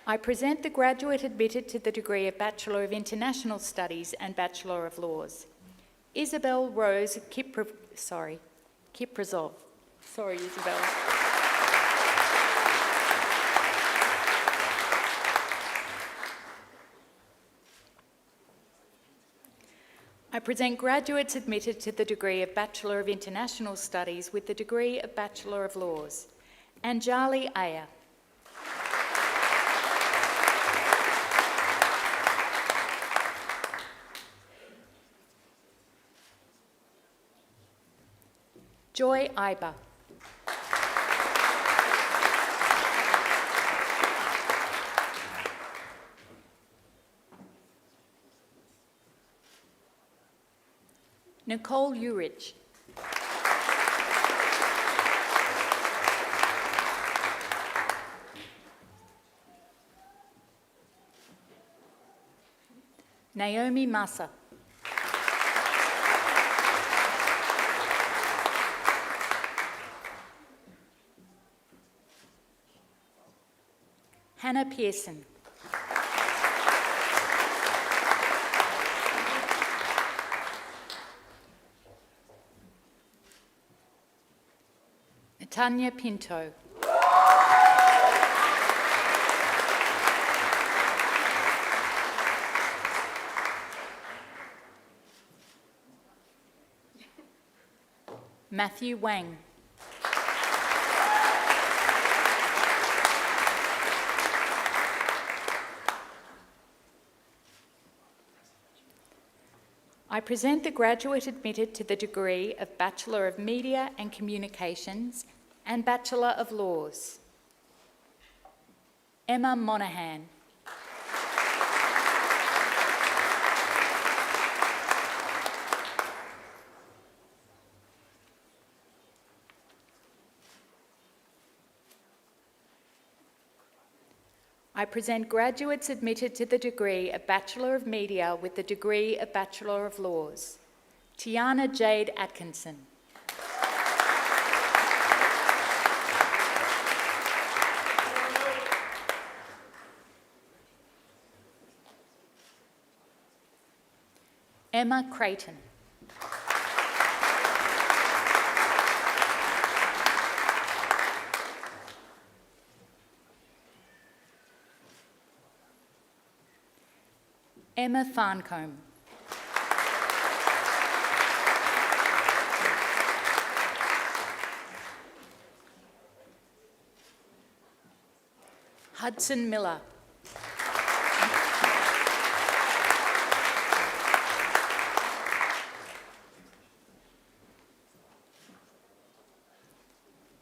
I present the graduate admitted to the degree of Bachelor of International Studies and Bachelor of Laws, Isabel Rose Kiprazov. Sorry, Isabel. I present graduates admitted to the degree of Bachelor of International Studies with the degree of Bachelor of Laws, Anjali Ayer. Joy Iber. Nicole Urich. Naomi Massa. Hannah Pearson. Tanya Pinto. Matthew Wang. I present the graduate admitted to the degree of Bachelor of Media and Communications and Bachelor of Laws. Emma Monaghan. I present graduates admitted to the degree of Bachelor of Media with the degree of Bachelor of Laws. Tiana Jade Atkinson. Emma Creighton. Emma Farncombe. Hudson Miller.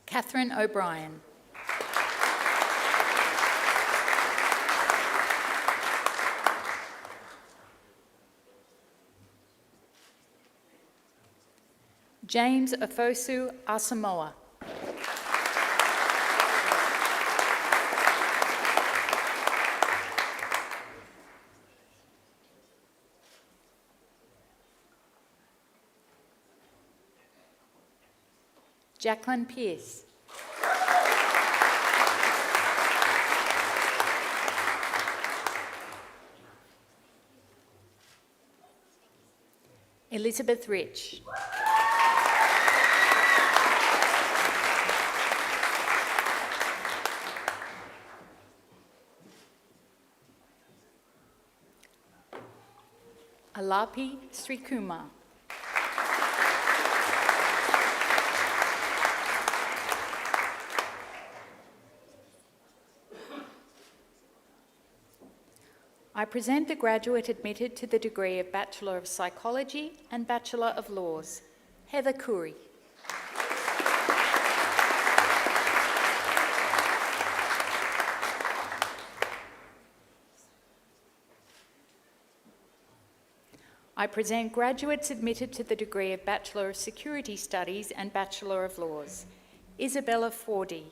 Catherine O'Brien. James Ofosu Asamoah. Jacqueline Pearce. Elizabeth Rich. Alapi Srikumar. I present the graduate admitted to the degree of Bachelor of Psychology and Bachelor of Laws, Heather Curry. I present graduates admitted to the degree of Bachelor of Security Studies and Bachelor of Laws, Isabella Fordy.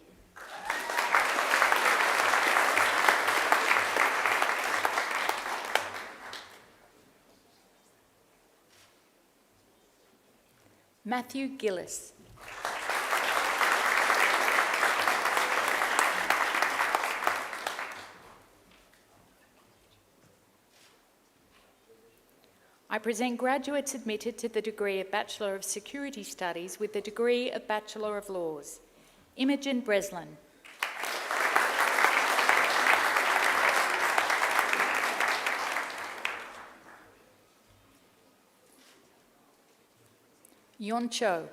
Matthew Gillis. I present graduates admitted to the degree of Bachelor of Security Studies with the degree of Bachelor of Laws, Imogen Breslin. Yon Cho.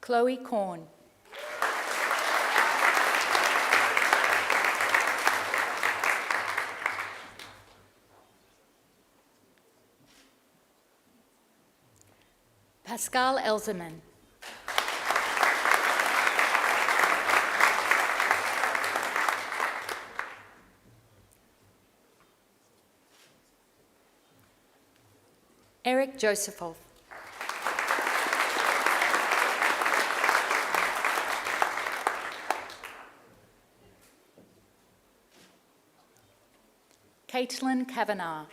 Chloe Korn. Pascal Elzerman. Eric Josephoff. Caitlin Kavanagh.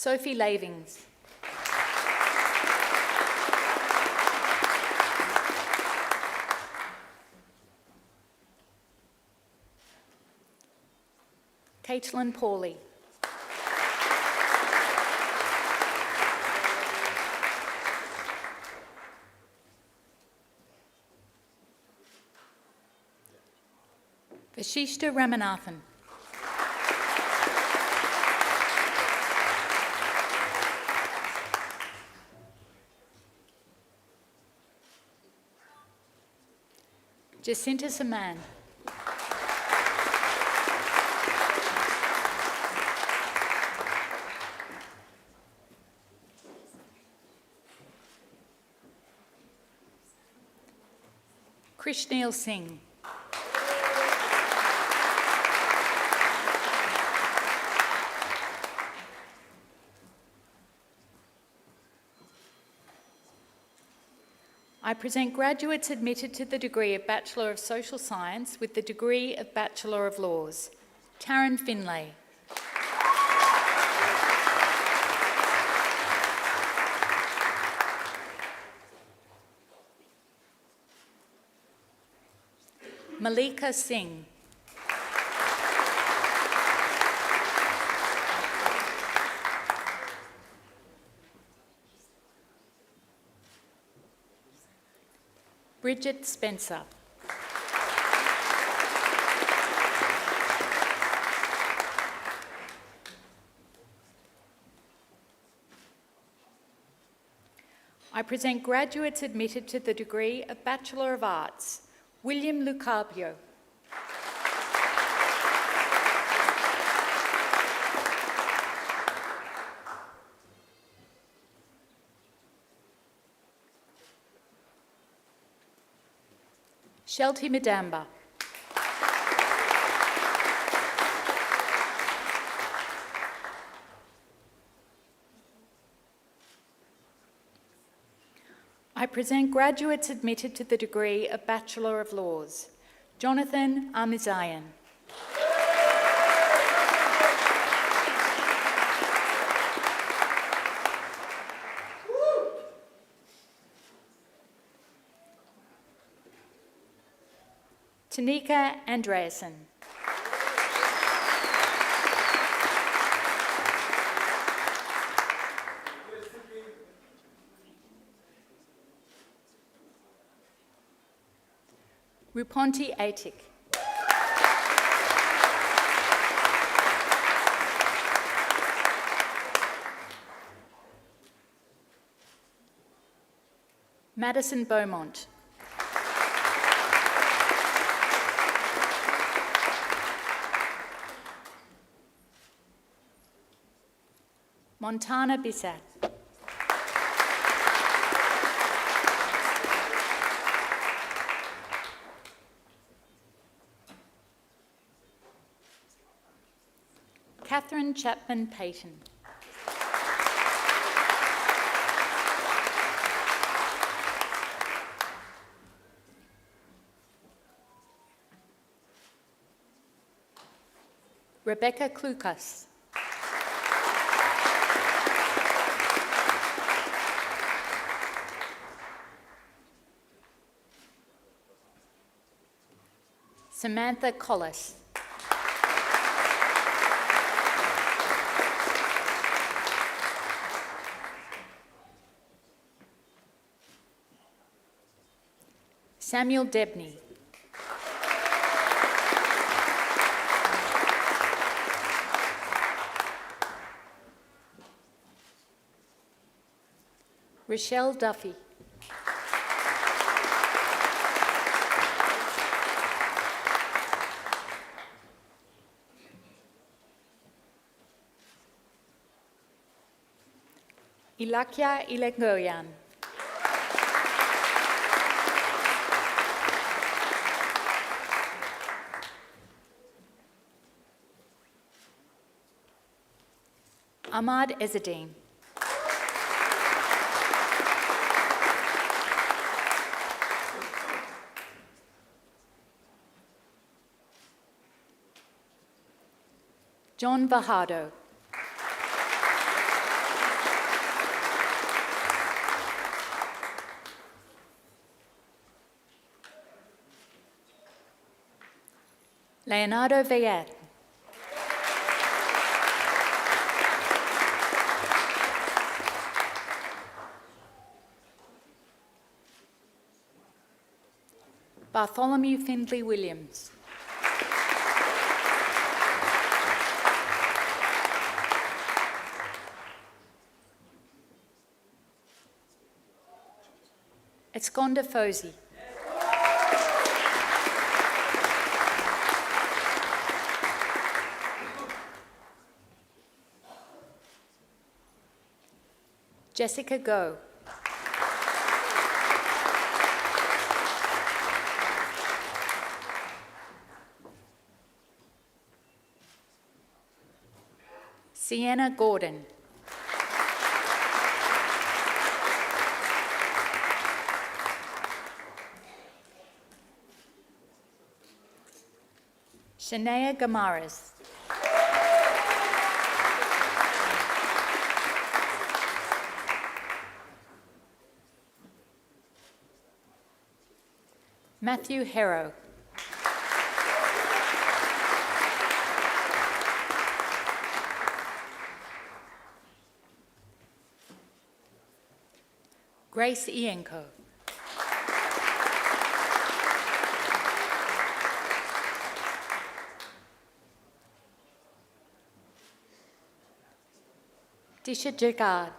Sophie Lavings. Caitlin Pawley. Vashishta Ramanathan. Jacinta Saman. Krishneel Singh. I present graduates admitted to the degree of Bachelor of Social Science with the degree of Bachelor of Laws. Taryn Finlay. Malika Singh. Bridget Spencer. I present graduates admitted to the degree of Bachelor of Arts. William Lucabio. Shelty Madamba. I present graduates admitted to the degree of Bachelor of Laws. Jonathan Amizayan. Tanika Andreasen. Ruponti Aitik. Madison Beaumont. Montana Bissat. Catherine Chapman Payton. Rebecca Klukas. Samantha Collis. Samuel Debney. Rochelle Duffy. Ilakia Ilengoyan. Ahmad Ezzedine. John Vahado. Leonardo Villat. Bartholomew Findlay Williams. Esconda Fosi. Jessica Go. Sienna Gordon. Shania Gamaras. Matthew Harrow. Grace Ienko. Disha Jagad.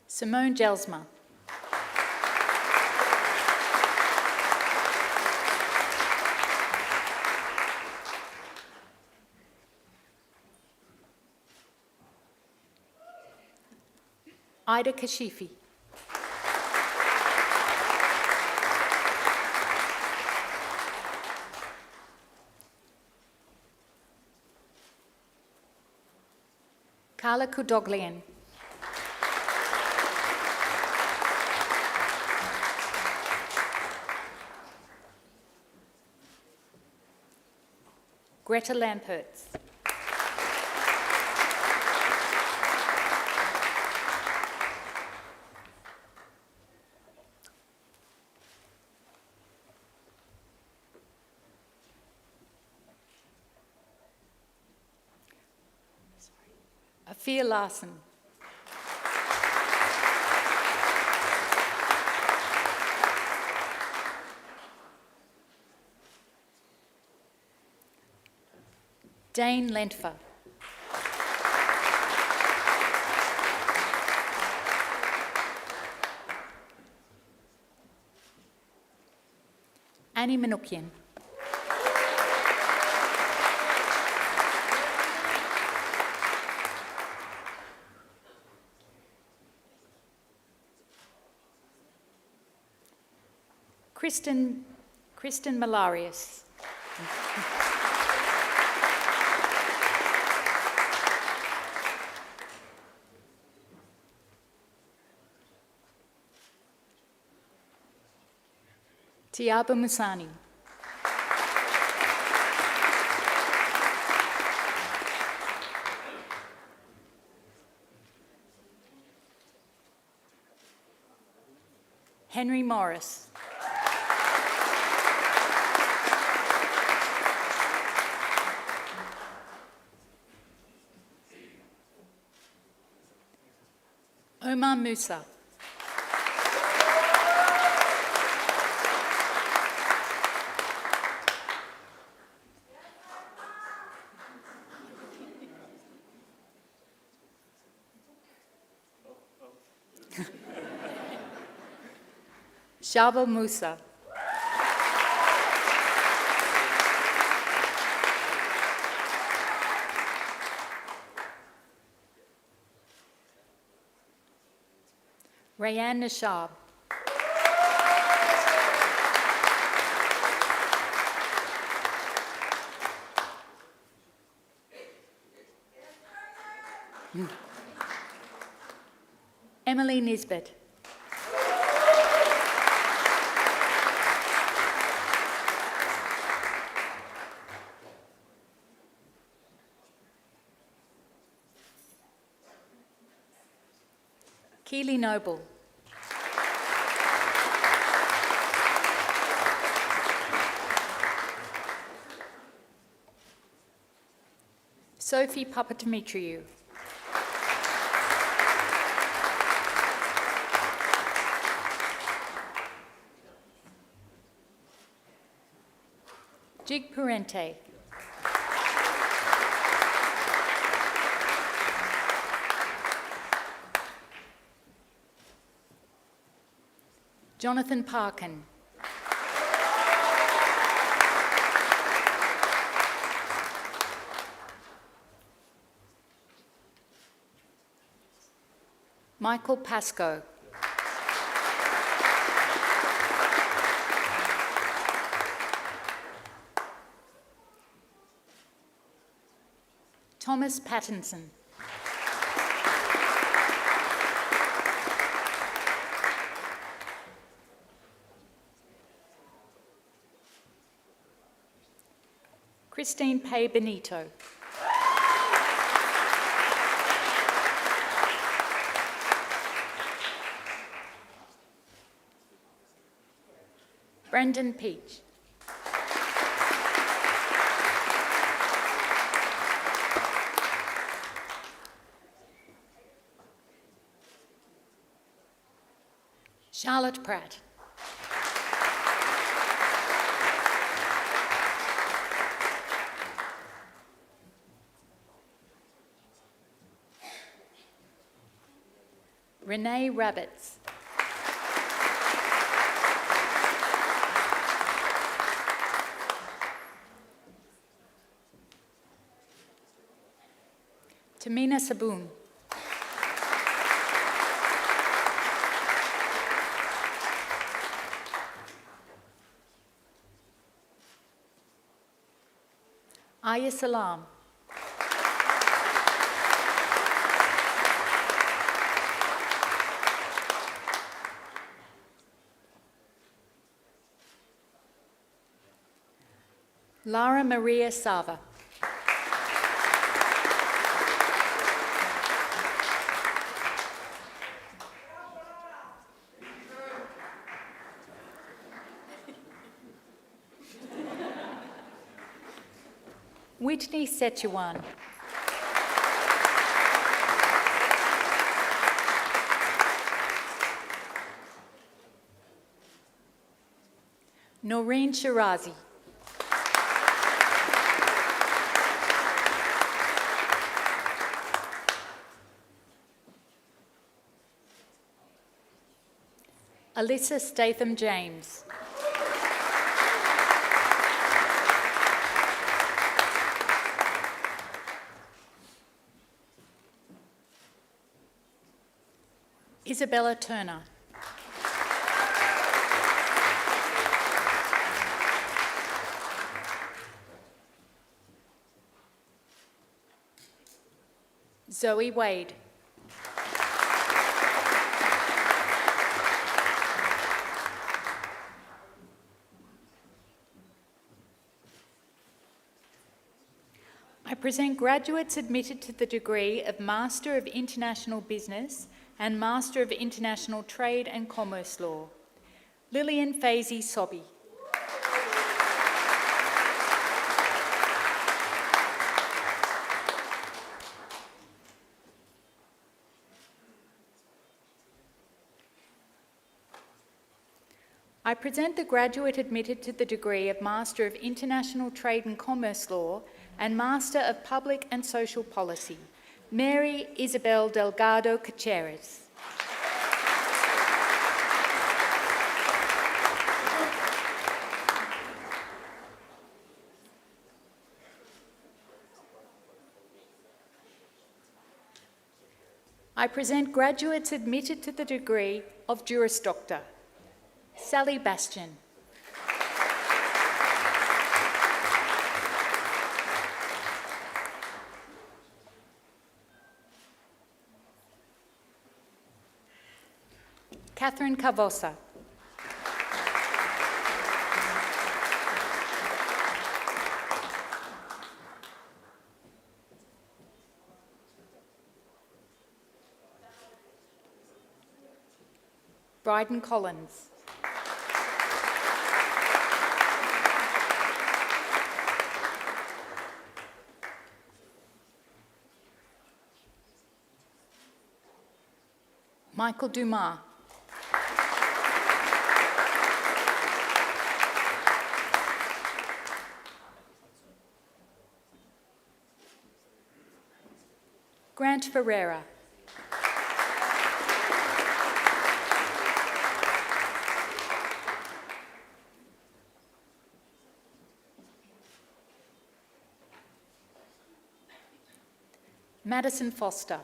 Simone Gelsma. Ida Kashifi. Carla Kudoglian. Greta Lampertz. Afia Larson. Dane Lentfer. Annie Minukian. Kristen Malarius. Tiaba Musani. Henry Morris. Omar Musa. Shaba Musa. Rayanne Nashab. Emily Nisbet. Keely Noble. Sophie Papadimitriou. Jig Parente. Jonathan Parkin. Michael Pascoe. Thomas Pattinson. Christine Pay Benito. Brendan Peach. Charlotte Pratt. Renee Rabbits. Tamina Saboon. Aya Salam. Lara Maria Sava. Whitney Sechuan. Noreen Shirazi. Alyssa Statham James. Isabella Turner. Zoe Wade. I present graduates admitted to the degree of Master of International Business and Master of International Trade and Commerce Law. Lillian Faisy Sobby. I present the graduate admitted to the degree of Master of International Trade and Commerce Law and Master of Public and Social Policy, Mary Isabel Delgado Caceres. I present graduates admitted to the degree of Juris Doctor, Sally Bastian. Catherine Cavosa. Bryden Collins. Michael Dumas. Grant Ferreira. Madison Foster.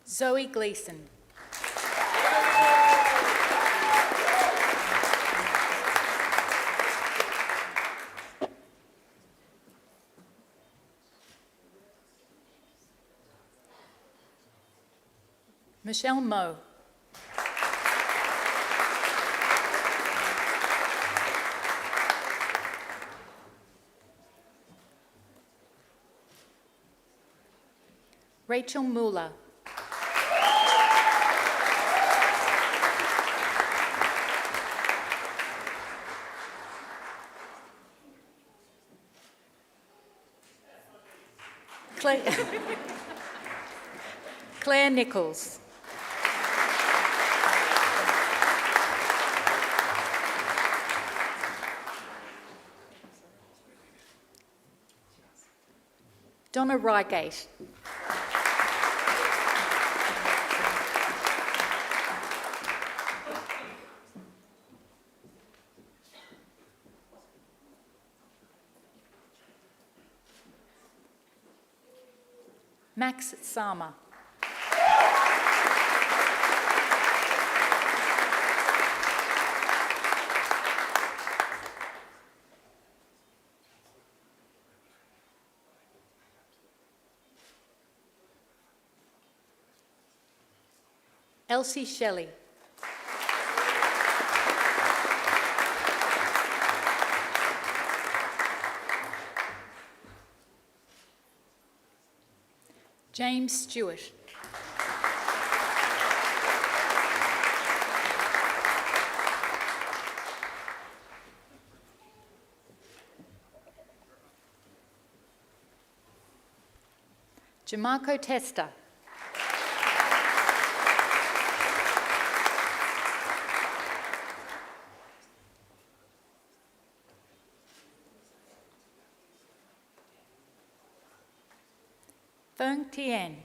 Zoe Gleeson. Michelle Moe. Rachel Muller. Claire Nichols. Donna Reigate. Max Sama. Elsie Shelley. James Stewart. Jamarco Testa. Feng Tien.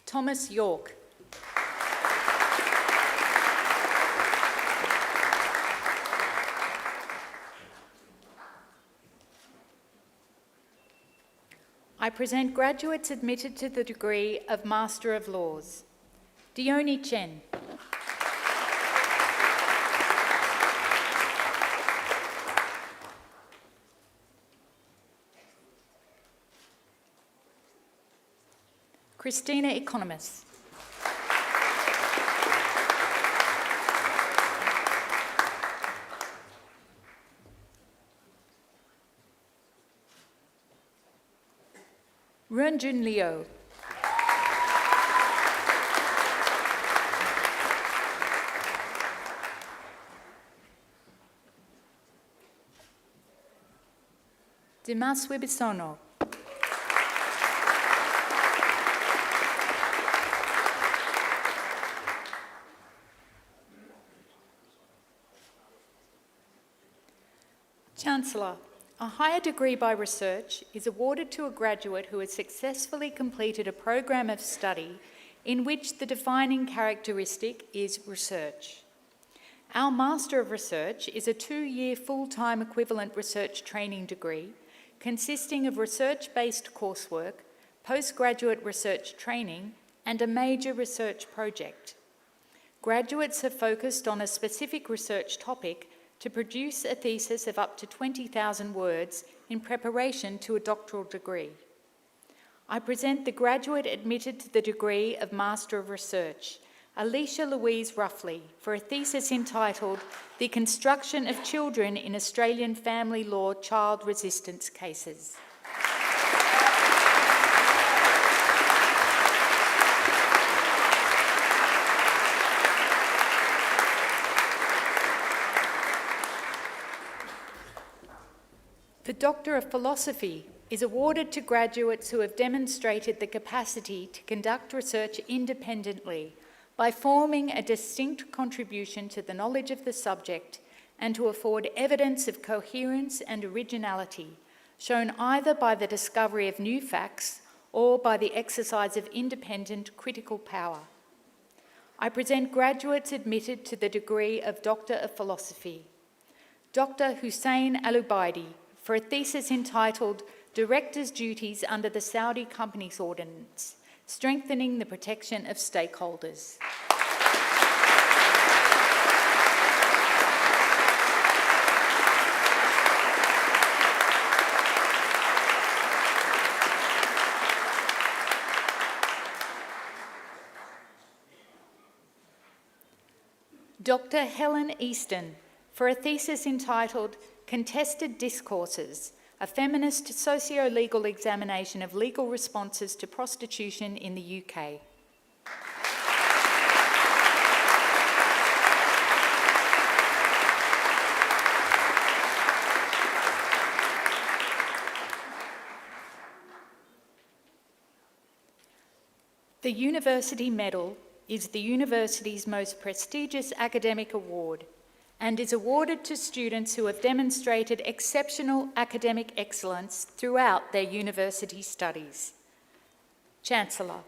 Thomas York. I present graduates admitted to the degree of Master of Laws. Dione Chen. Christina Economos. Renjun Liu. Dimas Wibisono. Chancellor, a higher degree by research is awarded to a graduate who has successfully completed a program of study in which the defining characteristic is research. Our Master of Research is a 2-year full-time equivalent research training degree consisting of research-based coursework, postgraduate research training, and a major research project. Graduates have focused on a specific research topic to produce a thesis of up to 20,000 words in preparation to a doctoral degree. I present the graduate admitted to the degree of Master of Research, Alicia Louise Ruffley, for a thesis entitled The Construction of Children in Australian Family Law Child Resistance Cases. The Doctor of Philosophy is awarded to graduates who have demonstrated the capacity to conduct research independently by forming a distinct contribution to the knowledge of the subject and to afford evidence of coherence and originality, shown either by the discovery of new facts or by the exercise of independent critical power. I present graduates admitted to the degree of Doctor of Philosophy. Dr. Hussein Alubaidi, for a thesis entitled Directors' Duties under the Saudi Companies Ordinance, Strengthening the Protection of Stakeholders. Dr. Helen Easton, for a thesis entitled Contested Discourses, a feminist socio-legal examination of legal responses to prostitution in the UK. The University Medal is the university's most prestigious academic award and is awarded to students who have demonstrated exceptional academic excellence throughout their university studies. Chancellor,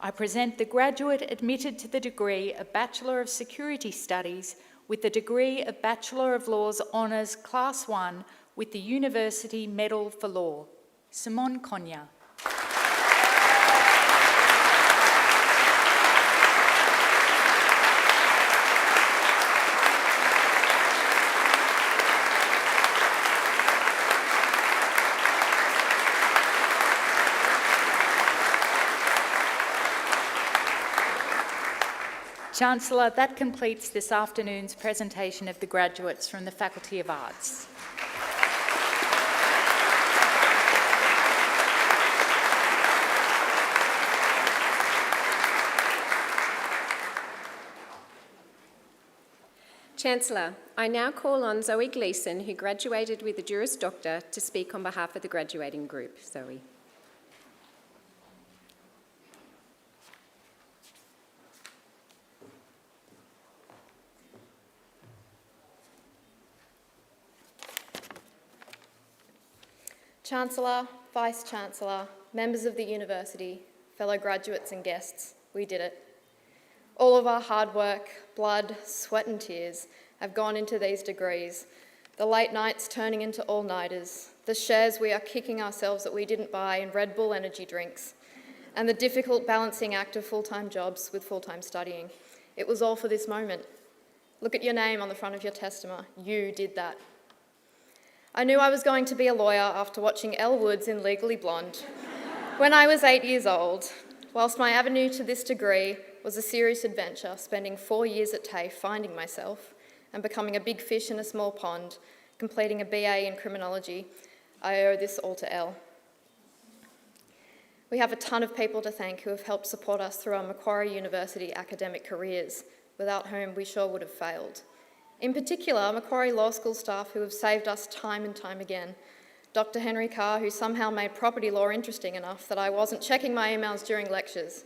I present the graduate admitted to the degree of Bachelor of Security Studies with the degree of Bachelor of Laws Honours Class 1 with the University Medal for Law, Simone Konya. Chancellor, that completes this afternoon's presentation of the graduates from the Faculty of Arts. Chancellor, I now call on Zoe Gleeson, who graduated with a Juris Doctor, to speak on behalf of the graduating group. Zoe. Chancellor, Vice-Chancellor, members of the university, fellow graduates and guests, we did it. All of our hard work, blood, sweat and tears have gone into these degrees, the late nights turning into all-nighters, the shares we are kicking ourselves that we didn't buy in Red Bull energy drinks, and the difficult balancing act of full-time jobs with full-time studying. It was all for this moment. Look at your name on the front of your testament. You did that. I knew I was going to be a lawyer after watching Elle Woods in Legally Blonde when I was 8 years old, whilst my avenue to this degree was a serious adventure, spending 4 years at TAFE finding myself and becoming a big fish in a small pond, completing a BA in criminology. I owe this all to Elle. We have a ton of people to thank who have helped support us through our Macquarie University academic careers, without whom we sure would have failed. In particular, Macquarie Law School staff who have saved us time and time again. Dr. Henry Carr, who somehow made property law interesting enough that I wasn't checking my emails during lectures.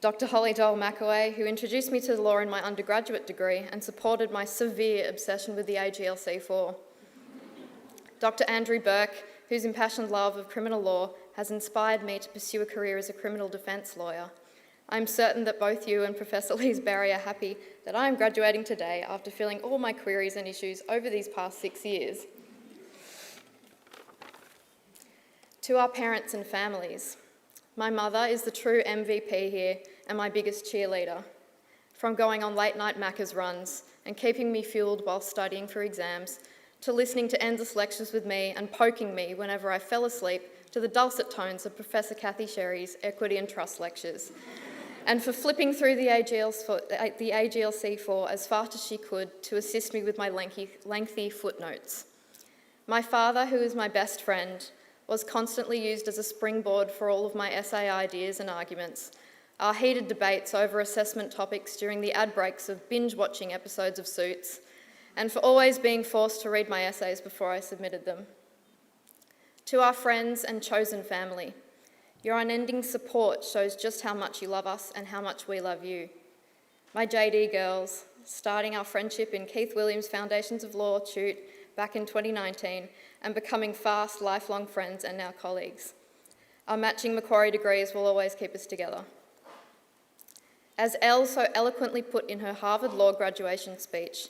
Dr. Holly Dole Macquarie, who introduced me to the law in my undergraduate degree and supported my severe obsession with the AGLC4. Dr. Andrew Burke, whose impassioned love of criminal law has inspired me to pursue a career as a criminal defence lawyer. I'm certain that both you and Professor Lees-Barry are happy that I am graduating today after filling all my queries and issues over these past 6 years. To our parents and families, my mother is the true MVP here and my biggest cheerleader. From going on late night Macca's runs and keeping me fueled while studying for exams, to listening to endless lectures with me and poking me whenever I fell asleep, to the dulcet tones of Professor Kathy Sherry's Equity and Trust lectures, and for flipping through the AGLC4 as fast as she could to assist me with my lengthy footnotes. My father, who is my best friend, was constantly used as a springboard for all of my essay ideas and arguments, our heated debates over assessment topics during the ad breaks of binge-watching episodes of Suits, and for always being forced to read my essays before I submitted them. To our friends and chosen family, your unending support shows just how much you love us and how much we love you. My JD girls, starting our friendship in Keith Williams' Foundations of Law Tute back in 2019 and becoming fast, lifelong friends and now colleagues. Our matching Macquarie degrees will always keep us together. As Elle so eloquently put in her Harvard Law graduation speech,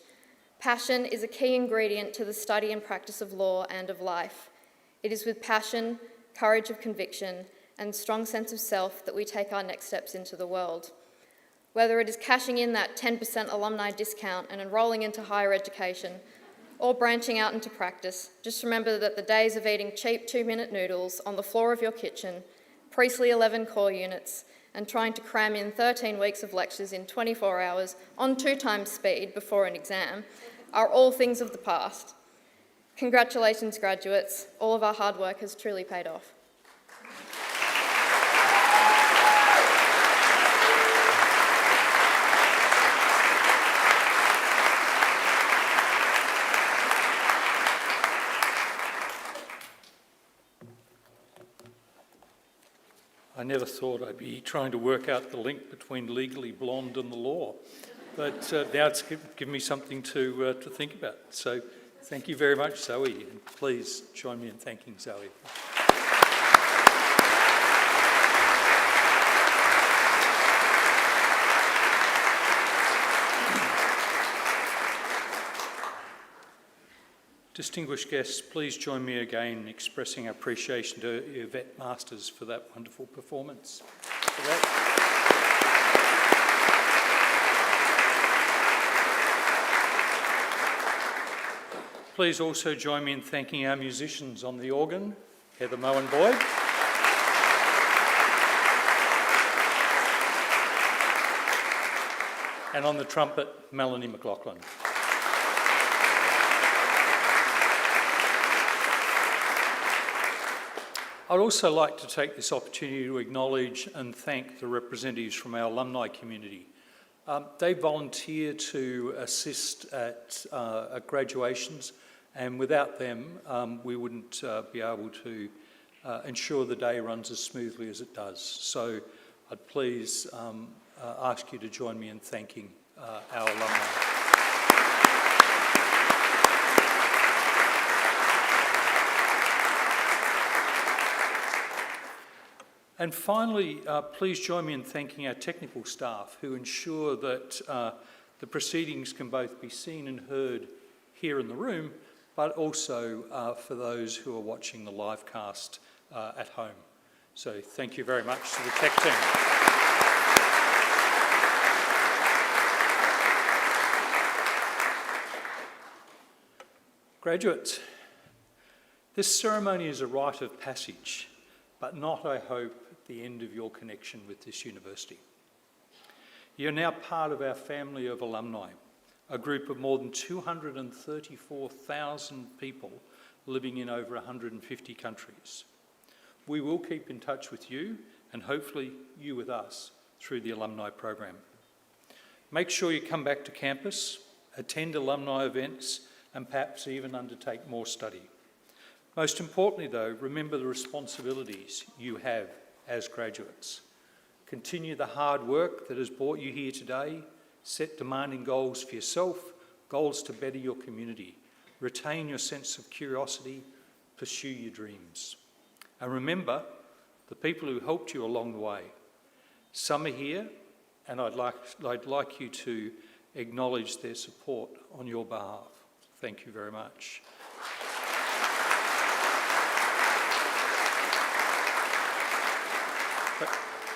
passion is a key ingredient to the study and practice of law and of life. It is with passion, courage of conviction, and strong sense of self that we take our next steps into the world. Whether it is cashing in that 10% alumni discount and enrolling into higher education, or branching out into practice, just remember that the days of eating cheap 2-minute noodles on the floor of your kitchen, priestly 11 core units, and trying to cram in 13 weeks of lectures in 24 hours on 2 times speed before an exam are all things of the past. Congratulations, graduates. All of our hard work has truly paid off. I never thought I'd be trying to work out the link between Legally Blonde and the law, but now it's given me something to think about. So thank you very much, Zoe, and please join me in thanking Zoe. Distinguished guests, please join me again in expressing our appreciation to Yvette Masters for that wonderful performance. Please also join me in thanking our musicians on the organ, Heather Moen Boyd. And on the trumpet, Melanie McLaughlin. I'd also like to take this opportunity to acknowledge and thank the representatives from our alumni community. They volunteer to assist at graduations, and without them, we wouldn't be able to ensure the day runs as smoothly as it does. So I'd please ask you to join me in thanking our alumni. And finally, please join me in thanking our technical staff who ensure that the proceedings can both be seen and heard here in the room, but also for those who are watching the live cast at home. So thank you very much to the tech team. Graduates, this ceremony is a rite of passage, but not, I hope, the end of your connection with this university. You're now part of our family of alumni, a group of more than 234,000 people living in over 150 countries. We will keep in touch with you and hopefully you with us through the alumni program. Make sure you come back to campus, attend alumni events, and perhaps even undertake more study. Most importantly though, remember the responsibilities you have as graduates. Continue the hard work that has brought you here today. Set demanding goals for yourself, goals to better your community. Retain your sense of curiosity, pursue your dreams. And remember the people who helped you along the way. Some are here, and I'd like you to acknowledge their support on your behalf. Thank you very much.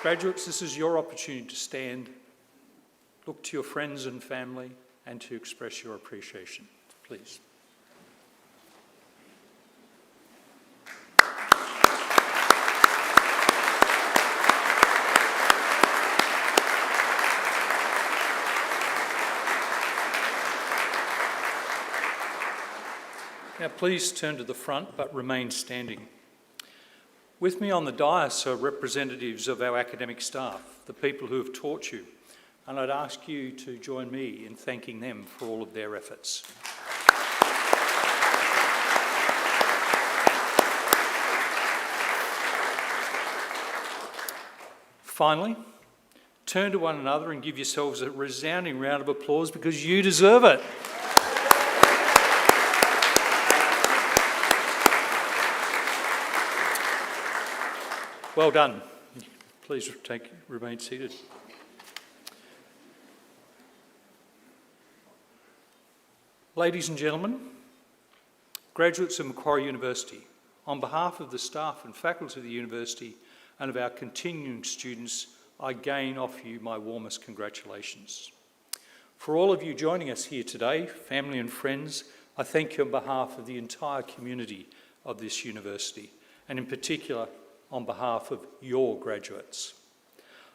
Graduates, this is your opportunity to stand, look to your friends and family, and to express your appreciation. Please. Now please turn to the front but remain standing. With me on the dais are representatives of our academic staff, the people who have taught you, and I'd ask you to join me in thanking them for all of their efforts. Finally, turn to one another and give yourselves a resounding round of applause because you deserve it. Well done. Please remain seated. Ladies and gentlemen, graduates of Macquarie University, on behalf of the staff and faculty of the university and of our continuing students, I again offer you my warmest congratulations. For all of you joining us here today, family and friends, I thank you on behalf of the entire community of this university, and in particular on behalf of your graduates.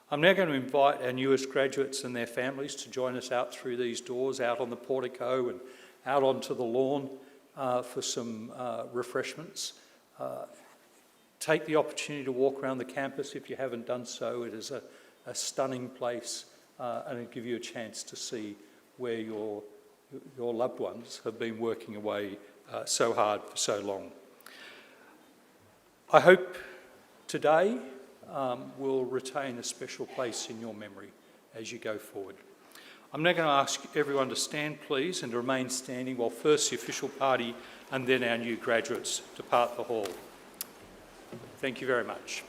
I'm now going to invite our newest graduates and their families to join us out through these doors, out on the portico and out onto the lawn for some refreshments. Take the opportunity to walk around the campus if you haven't done so. It is a stunning place and it'll give you a chance to see where your loved ones have been working away so hard for so long. I hope today will retain a special place in your memory as you go forward. I'm now going to ask everyone to stand, please, and to remain standing while first the official party and then our new graduates depart the hall. Thank you very much.